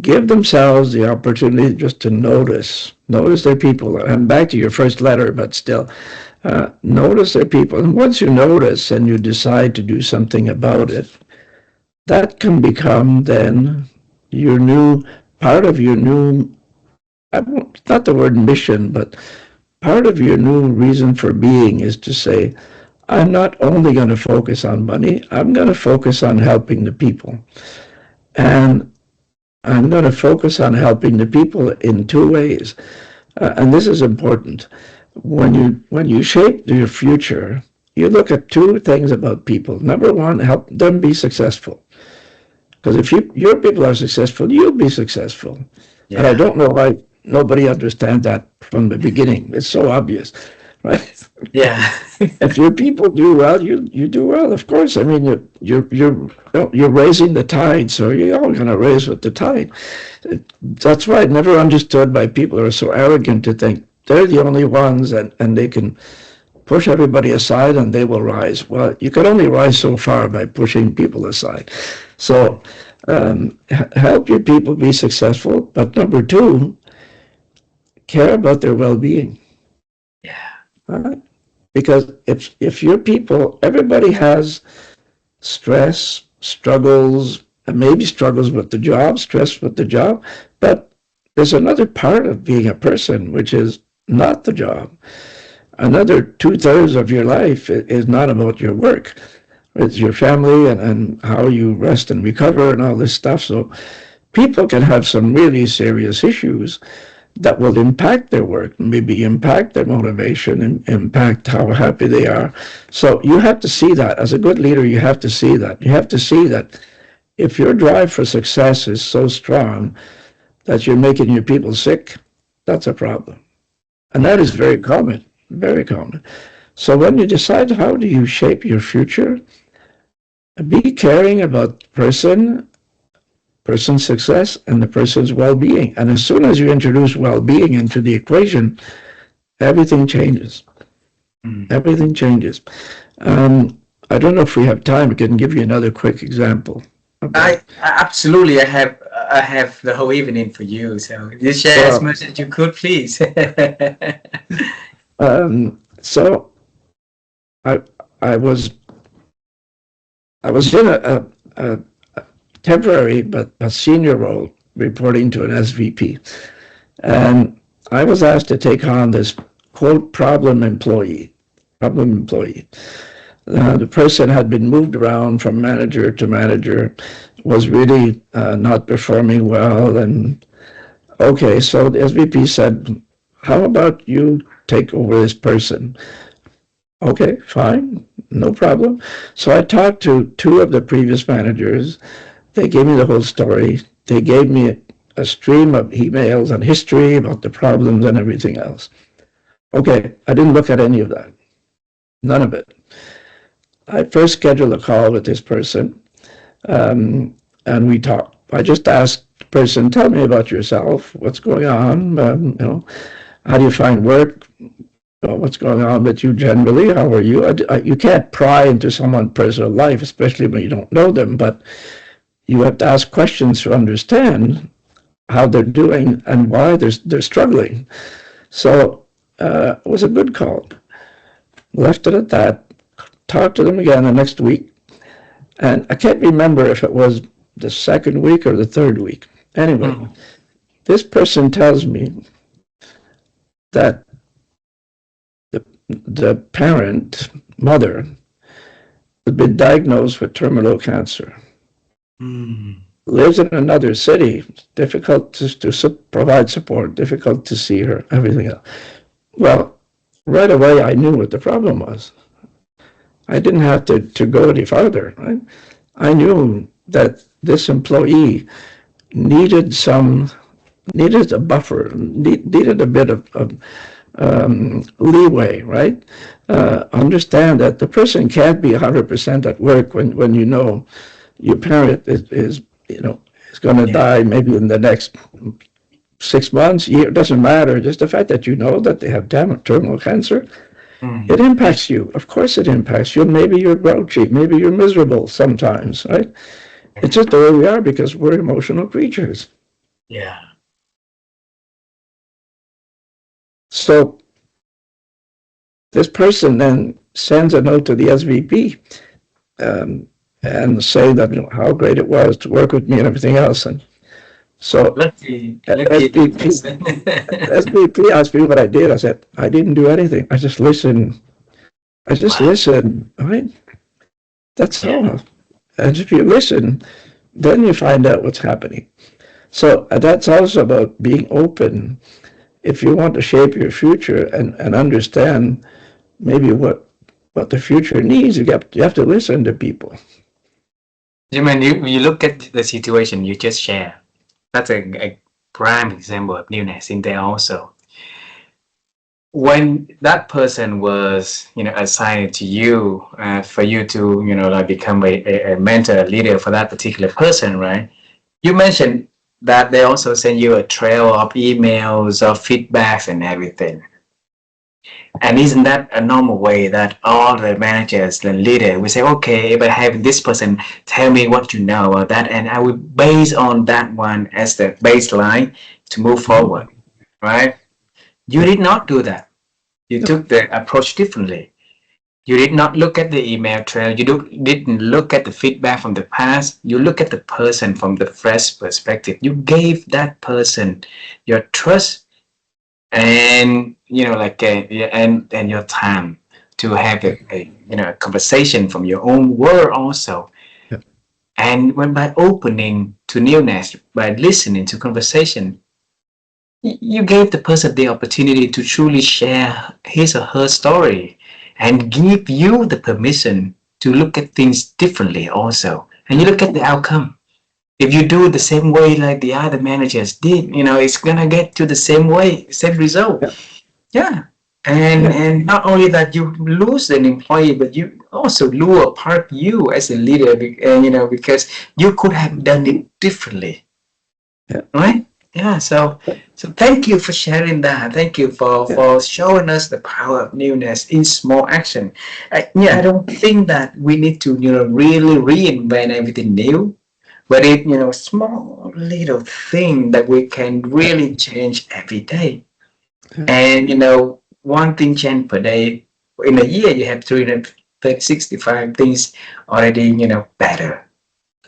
give themselves the opportunity just to notice their people, and back to your first letter, but still, notice their people. And once you notice and you decide to do something about it, that can become then your new part of your new, not the word mission, but part of your new reason for being is to say, I'm not only going to focus on money, I'm going to focus on helping the people. And I'm going to focus on helping the people in two ways. And this is important. When you shape your future, you look at two things about people. Number one, help them be successful. Because if your people are successful, you'll be successful. And I Yeah. don't know why nobody understands that from the beginning. It's so obvious, right? Yeah. If your people do well, you do well. Of course, I mean you're raising the tide, so you're all going to raise with the tide. That's why I never understood why people are so arrogant to think they're the only ones and they can push everybody aside and they will rise. Well, you can only rise so far by pushing people aside. So help your people be successful, but number two, care about their well-being. Yeah. All right? Because if your people, everybody has stress, struggles, and maybe struggles with the job, stress with the job, but there's another part of being a person, which is not the job. Another two-thirds of your life is not about your work. It's your family and how you rest and recover and all this stuff. So people can have some really serious issues that will impact their work, maybe impact their motivation and impact how happy they are. So you have to see that. As a good leader, you have to see that. You have to see that if your drive for success is so strong that you're making your people sick, that's a problem. And that is very common, very common. So when you decide how do you shape your future, be caring about person's success and the person's well-being. And as soon as you introduce well-being into the equation, everything changes. Mm. Everything changes. I don't know if we have time. I can give you another quick example. I absolutely. I have the whole evening for you. So you share as Well, much as you could, please. so I I was I was in a temporary but a senior role reporting to an SVP. And I was asked to take on this quote problem employee. Problem employee. The person had been moved around from manager to manager, was really not performing well. And okay, so the SVP said, how about you take over this person? Okay, fine, no problem. So I talked to two of the previous managers. They gave me the whole story. They gave me a stream of emails and history about the problems and everything else. Okay, I didn't look at any of that, none of it. I first scheduled a call with this person, and we talked. I just asked the person, tell me about yourself, what's going on, how do you find work, what's going on with you generally, how are you? You can't pry into someone's personal life, especially when you don't know them, but you have to ask questions to understand how they're doing and why they're struggling. So it was a good call. Left it at that. Talked to them again the next week, and I can't remember if it was the second week or the third week. Anyway, Mm. this person tells me that the parent, mother, had been diagnosed with terminal cancer. Mm. Lives in another city, difficult to provide support, difficult to see her, everything else. Well, right away I knew what the problem was. I didn't have to go any farther. Right? I knew that this employee needed some needed a buffer, needed a bit of leeway, right? Understand that the person can't be 100% at work when you know your parent is is going to Yeah. die maybe in the next 6 months, year, doesn't matter. Just the fact that you know that they have terminal cancer, it Mm. impacts you. Of course it impacts you. Maybe you're grouchy, maybe you're miserable sometimes, right? It's just the way we are because we're emotional creatures. Yeah. So this person then sends a note to the SVP um, and say that how great it was to work with me and everything else. And so Lucky that SVP person. SVP asked me what I did. I said I didn't do anything. I just listened. I just Wow. listened. Right? That's Yeah. all. And if you listen, then you find out what's happening. So that's also about being open. If you want to shape your future and understand maybe what the future needs, you have to listen to people. You mean you look at the situation you just share. That's a prime example of newness in there also. When that person was, assigned to you for you to, like become a mentor, a leader for that particular person, right? You mentioned that they also send you a trail of emails of feedbacks and everything. And isn't that a normal way that all the managers and leaders will say, okay, if I have this person, tell me what you know about that, and I will base on that one as the baseline to move forward, right? You Yeah. did not do that. You No. took the approach differently. You did not look at the email trail. Didn't look at the feedback from the past. You look at the person from the fresh perspective. You gave that person your trust and yeah, and your time to have a conversation from your own world also. Yeah. And when by opening to newness, by listening to conversation, you gave the person the opportunity to truly share his or her story and give you the permission to look at things differently also. And you look at the outcome. If you do it the same way like the other managers did, it's gonna get to the same way, same result. Yeah. Yeah. And Yeah. and not only that you lose an employee, but you also lose a part you as a leader, because you could have done it differently, Yeah. right? Yeah. So thank you for sharing that. Thank you for Yeah. for showing us the power of newness in small action. I Mm. don't think that we need to really reinvent everything new, but small little thing that we can Yeah. really change every day. Yeah. And one thing change per day. In a year, you have 365 things already, better.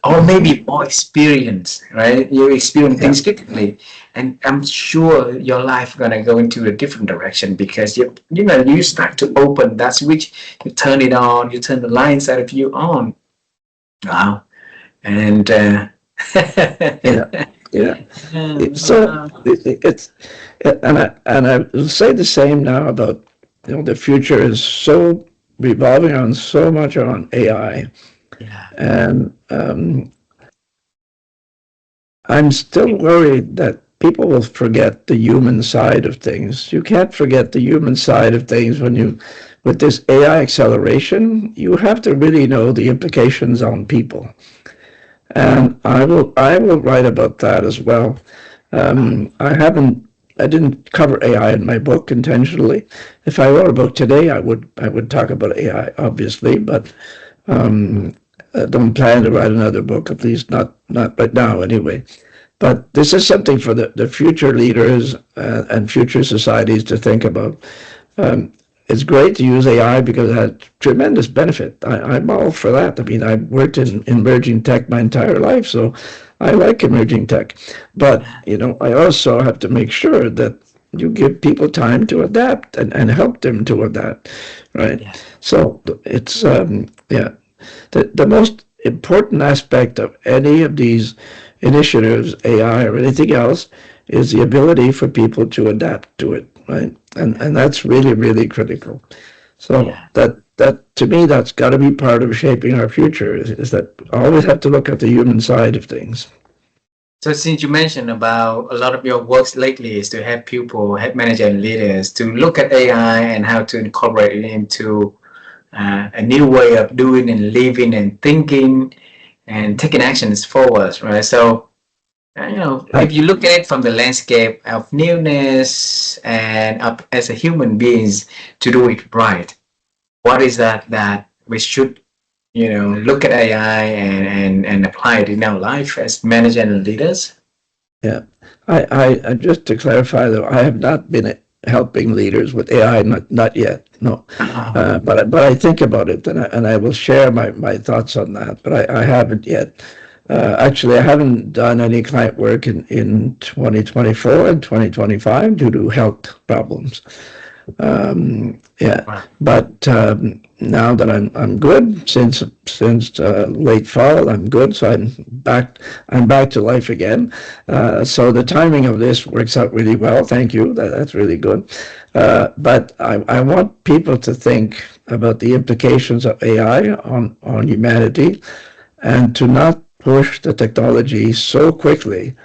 Or Mhm. maybe more experience, right? You experience Yeah. things differently. And I'm sure your life gonna go into a different direction because you start to open that switch, you turn it on, you turn the light inside of you on. Wow. And Yeah. Yeah. So wow. it's and I will say the same now about the future is so revolving on so much on AI, Yeah. and I'm still worried that people will forget the human side of things. You can't forget the human side of things with this AI acceleration, you have to really know the implications on people. And I will write about that as well. I didn't cover AI in my book intentionally. If I wrote a book today, I would talk about AI, obviously, but I don't plan to write another book, at least not right now anyway. But this is something for the future leaders and future societies to think about. Um, it's great to use AI because it has tremendous benefit. I'm all for that. I mean, I've worked in emerging tech my entire life, so I like emerging tech. But, I also have to make sure that you give people time to adapt and help them to adapt, right? Yeah. So it's, yeah, the most important aspect of any of these initiatives, AI or anything else, is the ability for people to adapt to it, right? And that's really, really critical. So Yeah. that to me, that's got to be part of shaping our future. Is that always have to look at the human side of things. So since you mentioned about a lot of your works lately is to help people, help managers and leaders to look at AI and how to incorporate it into a new way of doing and living and thinking and taking actions forward, right? So, if Right. you look at it from the landscape of newness and up as a human beings to do it right, what is that we should, look at AI and apply it in our life as managers and leaders? Yeah. Just to clarify though, I have not been helping leaders with AI, not yet. No. But I think about it, and I will share my thoughts on that. But I haven't yet. Actually, I haven't done any client work in 2024 and 2025 due to health problems. Yeah, Right. but now that I'm good since late fall, I'm good. So I'm back to life again. So the timing of this works out really well. Thank you. That's really good. But I want people to think about the implications of AI on humanity, and to not push the technology so quickly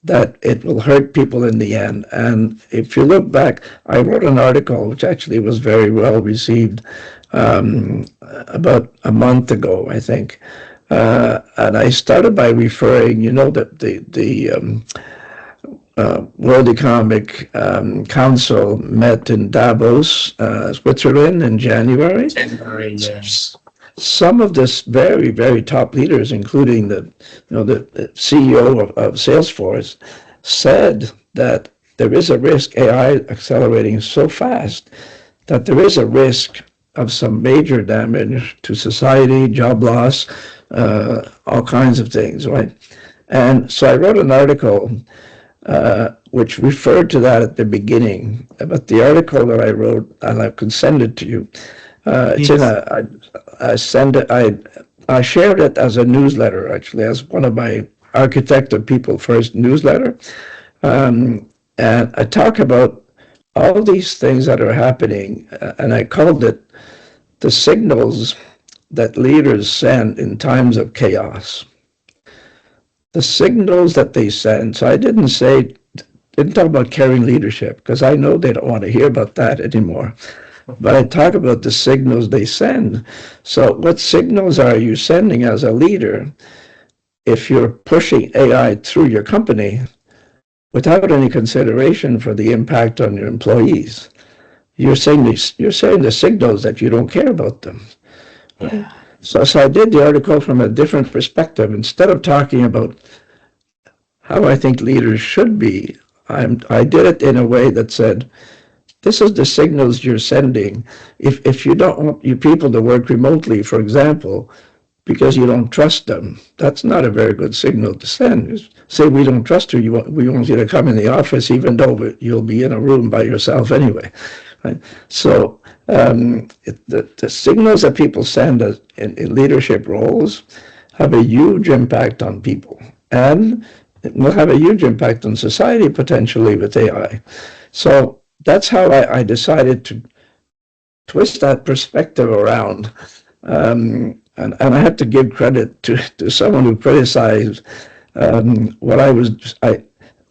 that it will hurt people in the end. And if you look back, I wrote an article which actually was very well received about a month ago, I think. And I started by referring, that the World Economic Council met in Davos, Switzerland, in January. January, yes. Some of this very, very top leaders, including the CEO of Salesforce, said that there is a risk, AI accelerating so fast that there is a risk of some major damage to society, job loss, all kinds of things, right? And so I wrote an article which referred to that at the beginning. But the article that I wrote, and I can send it to you. It's in Yes. I send it. I shared it as a newsletter, actually, as one of my Architect of People First newsletter. And I talk about all these things that are happening, and I called it the signals that leaders send in times of chaos. The signals that they send. So I didn't talk about caring leadership, because I know they don't want to hear about that anymore. But I talk about the signals they send. So what signals are you sending as a leader if you're pushing AI through your company without any consideration for the impact on your employees? You're saying the signals that you don't care about them. Yeah. So I did the article from a different perspective. Instead of talking about how I think leaders should be, I did it in a way that said, this is the signals you're sending. If you don't want your people to work remotely, for example, because you don't trust them, that's not a very good signal to send. Just say we don't trust you. We want you to come in the office, even though you'll be in a room by yourself anyway. Right? So the signals that people send in leadership roles have a huge impact on people, and it will have a huge impact on society potentially with AI. So that's how I decided to twist that perspective around. And I have to give credit to someone who criticized what I was.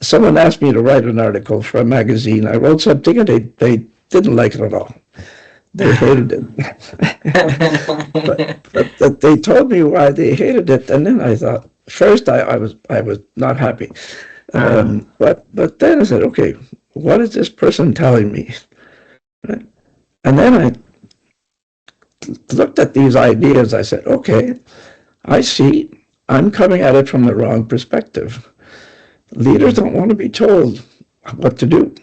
Someone asked me to write an article for a magazine. I wrote something, and they didn't like it at all. They hated it. But they told me why they hated it, and then I thought, first I was not happy. But then I said, okay, what is this person telling me? Right? And then I looked at these ideas. I said, okay, I see. I'm coming at it from the wrong perspective. Leaders don't want to be told what to do.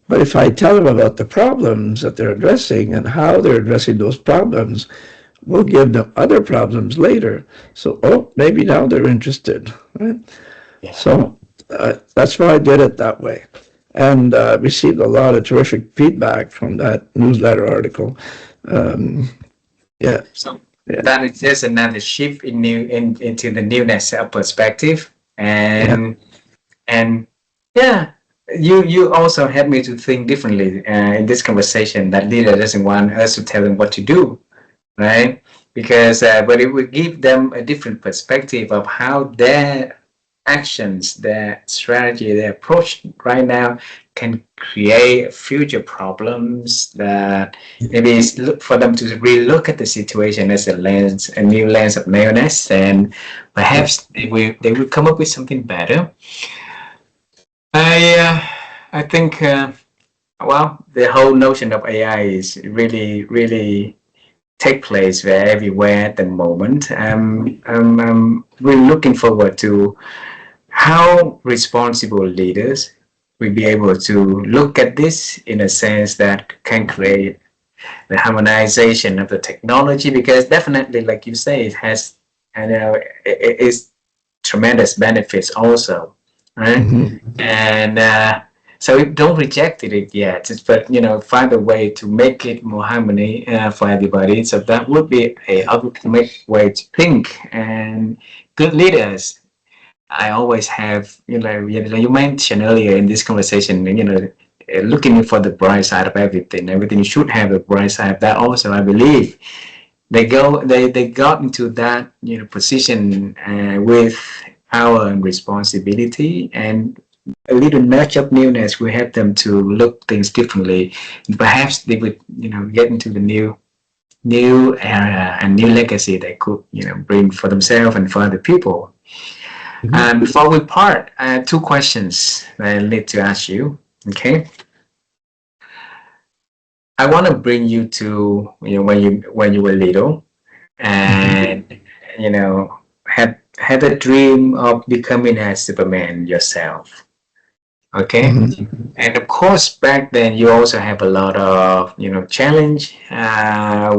But if I tell them about the problems that they're addressing and how they're addressing those problems, we'll give them other problems later. So, maybe now they're interested. Right? Yeah. So that's why I did it that way. And received a lot of terrific feedback from that newsletter article. Yeah, So yeah, that is just another shift into the newness perspective, yeah, and yeah, you also helped me to think differently in this conversation. That leader doesn't want us to tell them what to do, right? Because but it will give them a different perspective of how their actions, their strategy, their approach right now can create future problems that maybe it's look for them to really look at the situation as a new lens of newness, and Yeah. perhaps they will come up with something better. I think well, the whole notion of AI is really take place where everywhere at the moment. We're looking forward to how responsible leaders will be able to look at this in a sense that can create the harmonization of the technology, because definitely, like you say, it has, I know, it is tremendous benefits also, right? Mhm. And so don't reject it yet, but find a way to make it more harmony for everybody. So that would be a ultimate way to think. And good leaders, I always have, you mentioned earlier in this conversation, looking for the bright side of everything. Everything should have a bright side. That also, I believe, they got into that position with power and responsibility, and a little nudge of newness will help them to look things differently. Perhaps they would get into the new era and new legacy they could bring for themselves and for other people. Mhm. And before we part, I have two questions that I need to ask you. Okay, I want to bring you to when you were little, Mhm. and had a dream of becoming a Superman yourself. Okay, Mhm. and of course back then you also have a lot of challenge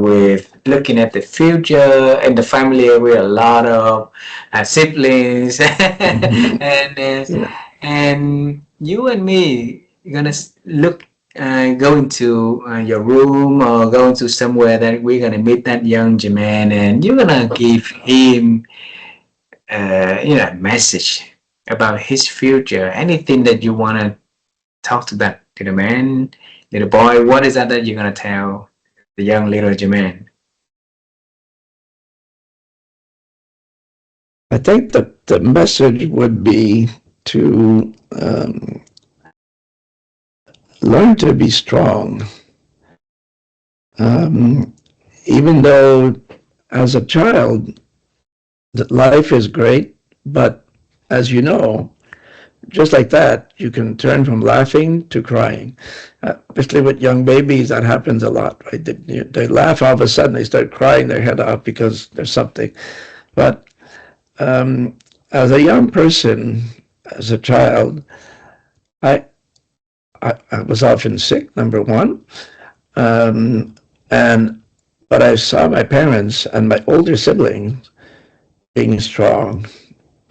with looking at the future and the family with a lot of siblings Mhm. Yeah. and you and me gonna look go into your room or go into somewhere that we're gonna meet that young Germain, and you're gonna give him a message about his future, anything that you want to talk to that little man, little boy. What is that you're gonna tell the young little Jermaine? I think that the message would be to learn to be strong. Um, Even though as a child, that life is great, but as you know, just like that, you can turn from laughing to crying. Especially with young babies, that happens a lot, right? They laugh, all of a sudden they start crying their head off because there's something. But um, as a young person, as a child, I, I was often sick, number one. Um, and but I saw my parents and my older siblings being strong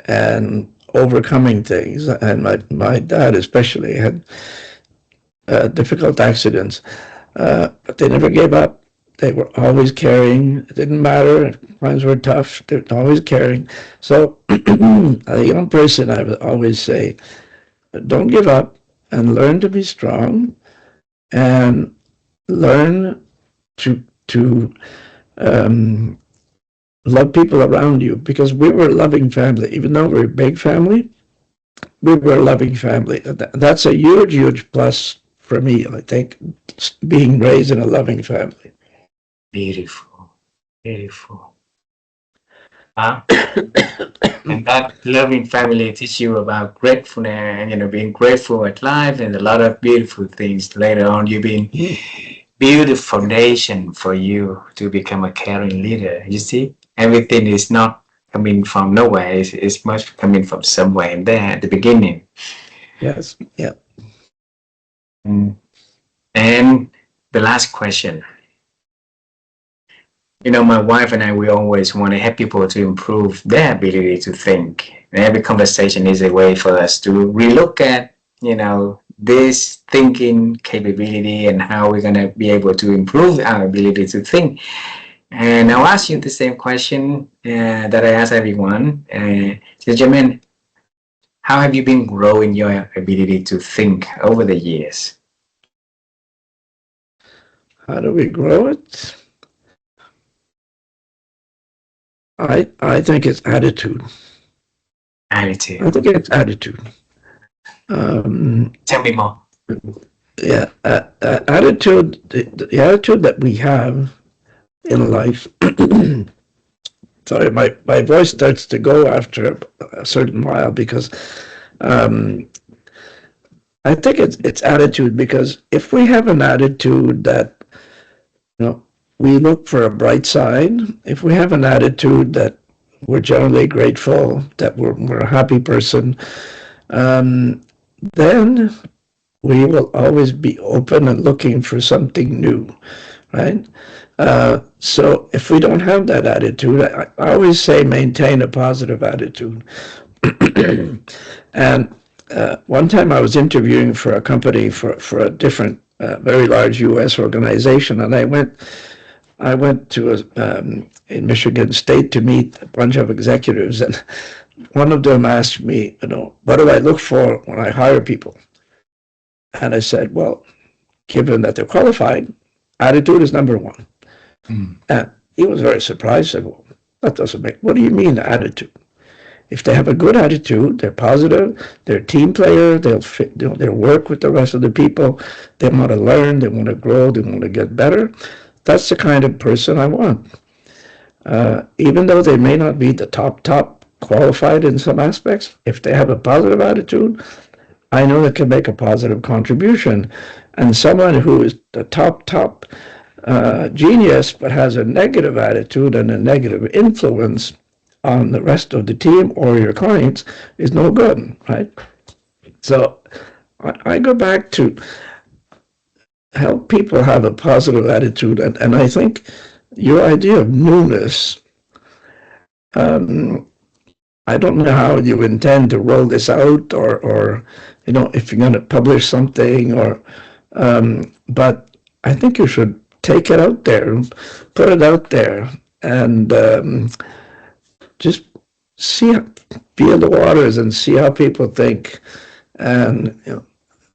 and overcoming things. And my dad especially had difficult accidents, but they never gave up. They were always caring. It didn't matter. Times were tough. They were always caring. So, a young person, I would always say, don't give up and learn to be strong and learn to um, love people around you, because we were a loving family. Even though we're a big family, we were a loving family. That's a huge plus for me, I think, being raised in a loving family. Beautiful, beautiful. Huh? And that loving family teach you about gratefulness, being grateful at life, and a lot of beautiful things later on. You've been Mm. build a foundation for you to become a caring leader. You see, everything is not coming from nowhere. It's much coming from somewhere in there at the beginning. Yes, yeah. Mm. And the last question. My wife and I, we always want to help people to improve their ability to think. And every conversation is a way for us to relook at, this thinking capability and how we're going to be able to improve our ability to think. And I'll ask you the same question that I ask everyone. So, Jermaine, how have you been growing your ability to think over the years? How do we grow it? I think it's attitude. Attitude. I think it's attitude. Um, Tell me more. yeah, attitude. The attitude that we have in life. Sorry, my voice starts to go after a certain while because um, I think it's attitude. Because if we have an attitude that, you know, we look for a bright side, if we have an attitude that we're generally grateful, that we're a happy person, um, then we will always be open and looking for something new, right? So if we don't have that attitude, I always say maintain a positive attitude. And one time I was interviewing for a company for a different, very large U.S. organization, and I went to in Michigan State to meet a bunch of executives, and one of them asked me, what do I look for when I hire people? And I said, well, given that they're qualified, attitude is number one. Mm. And he was very surprised. Said, well, that doesn't make, what do you mean attitude? If they have a good attitude, they're positive, they're a team player, they'll work with the rest of the people, they want to learn, they want to grow, they want to get better. That's the kind of person I want. Even though they may not be the top qualified in some aspects, if they have a positive attitude, I know it can make a positive contribution. And someone who is the top genius but has a negative attitude and a negative influence on the rest of the team or your clients is no good, right? So I go back to help people have a positive attitude. And I think your idea of newness, um, I don't know how you intend to roll this out or if you're going to publish something but I think you should take it out there, put it out there, and just see, feel the waters and see how people think and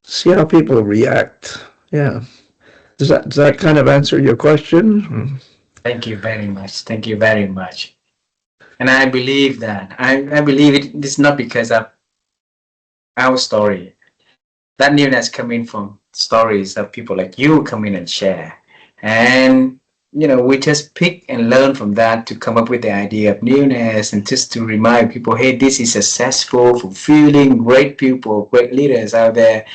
see how people react. Yeah. Does that kind of answer your question? Thank you very much. Thank you very much. And I believe that. I believe it is not because of our story. That newness coming from stories of people like you come in and share. And we just pick and learn from that to come up with the idea of newness and just to remind people, hey, this is successful, fulfilling, great people, great leaders out there,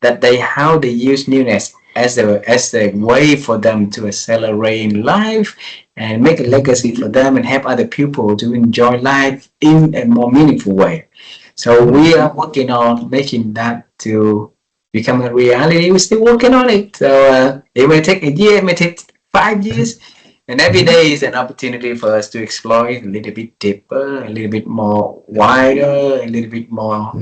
that how they use newness as a way for them to accelerate in life and make a legacy for them and help other people to enjoy life in a more meaningful way. So we are working on making that to become a reality. We're still working on it. So it may take a year, it may take 5 years. And every day is an opportunity for us to explore it a little bit deeper, a little bit more wider, a little bit more,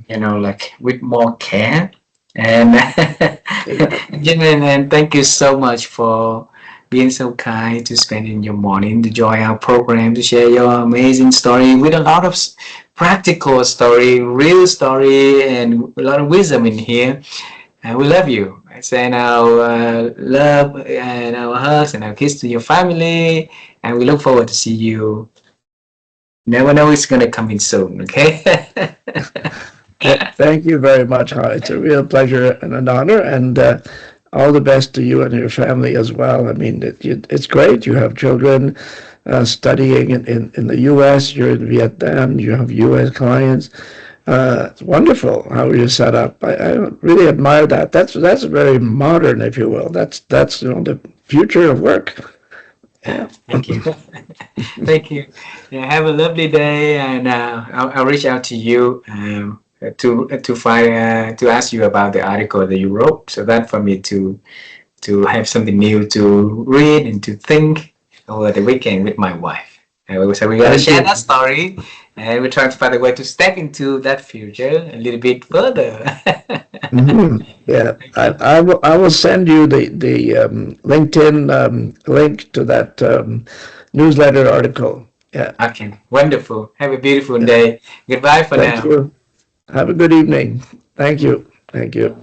like with more care. And Germain, and thank you so much for being so kind to spending your morning to join our program to share your amazing story with a lot of practical story, real story, and a lot of wisdom in here. And we love you. I send our love and our hugs and our kiss to your family. And we look forward to see you. Never know it's going to come in soon, okay? Thank you very much. It's a real pleasure and an honor, and all the best to you and your family as well. I mean, it's great. You have children studying in the U.S., you're in Vietnam, you have U.S. clients. It's wonderful how you're set up. I really admire that. That's very modern, if you will. That's the future of work. Yeah. Thank you. Thank you. Yeah, have a lovely day, and I'll reach out to you to find to ask you about the article that you wrote, so that for me to have something new to read and to think over the weekend with my wife. So we're gonna share that story, and we're trying to find a way to step into that future a little bit further. Yeah, I will send you the LinkedIn link to that newsletter article. Yeah. Okay, wonderful. Have a beautiful day. Goodbye for Thank now. you. Have a good evening. Thank you. Thank you.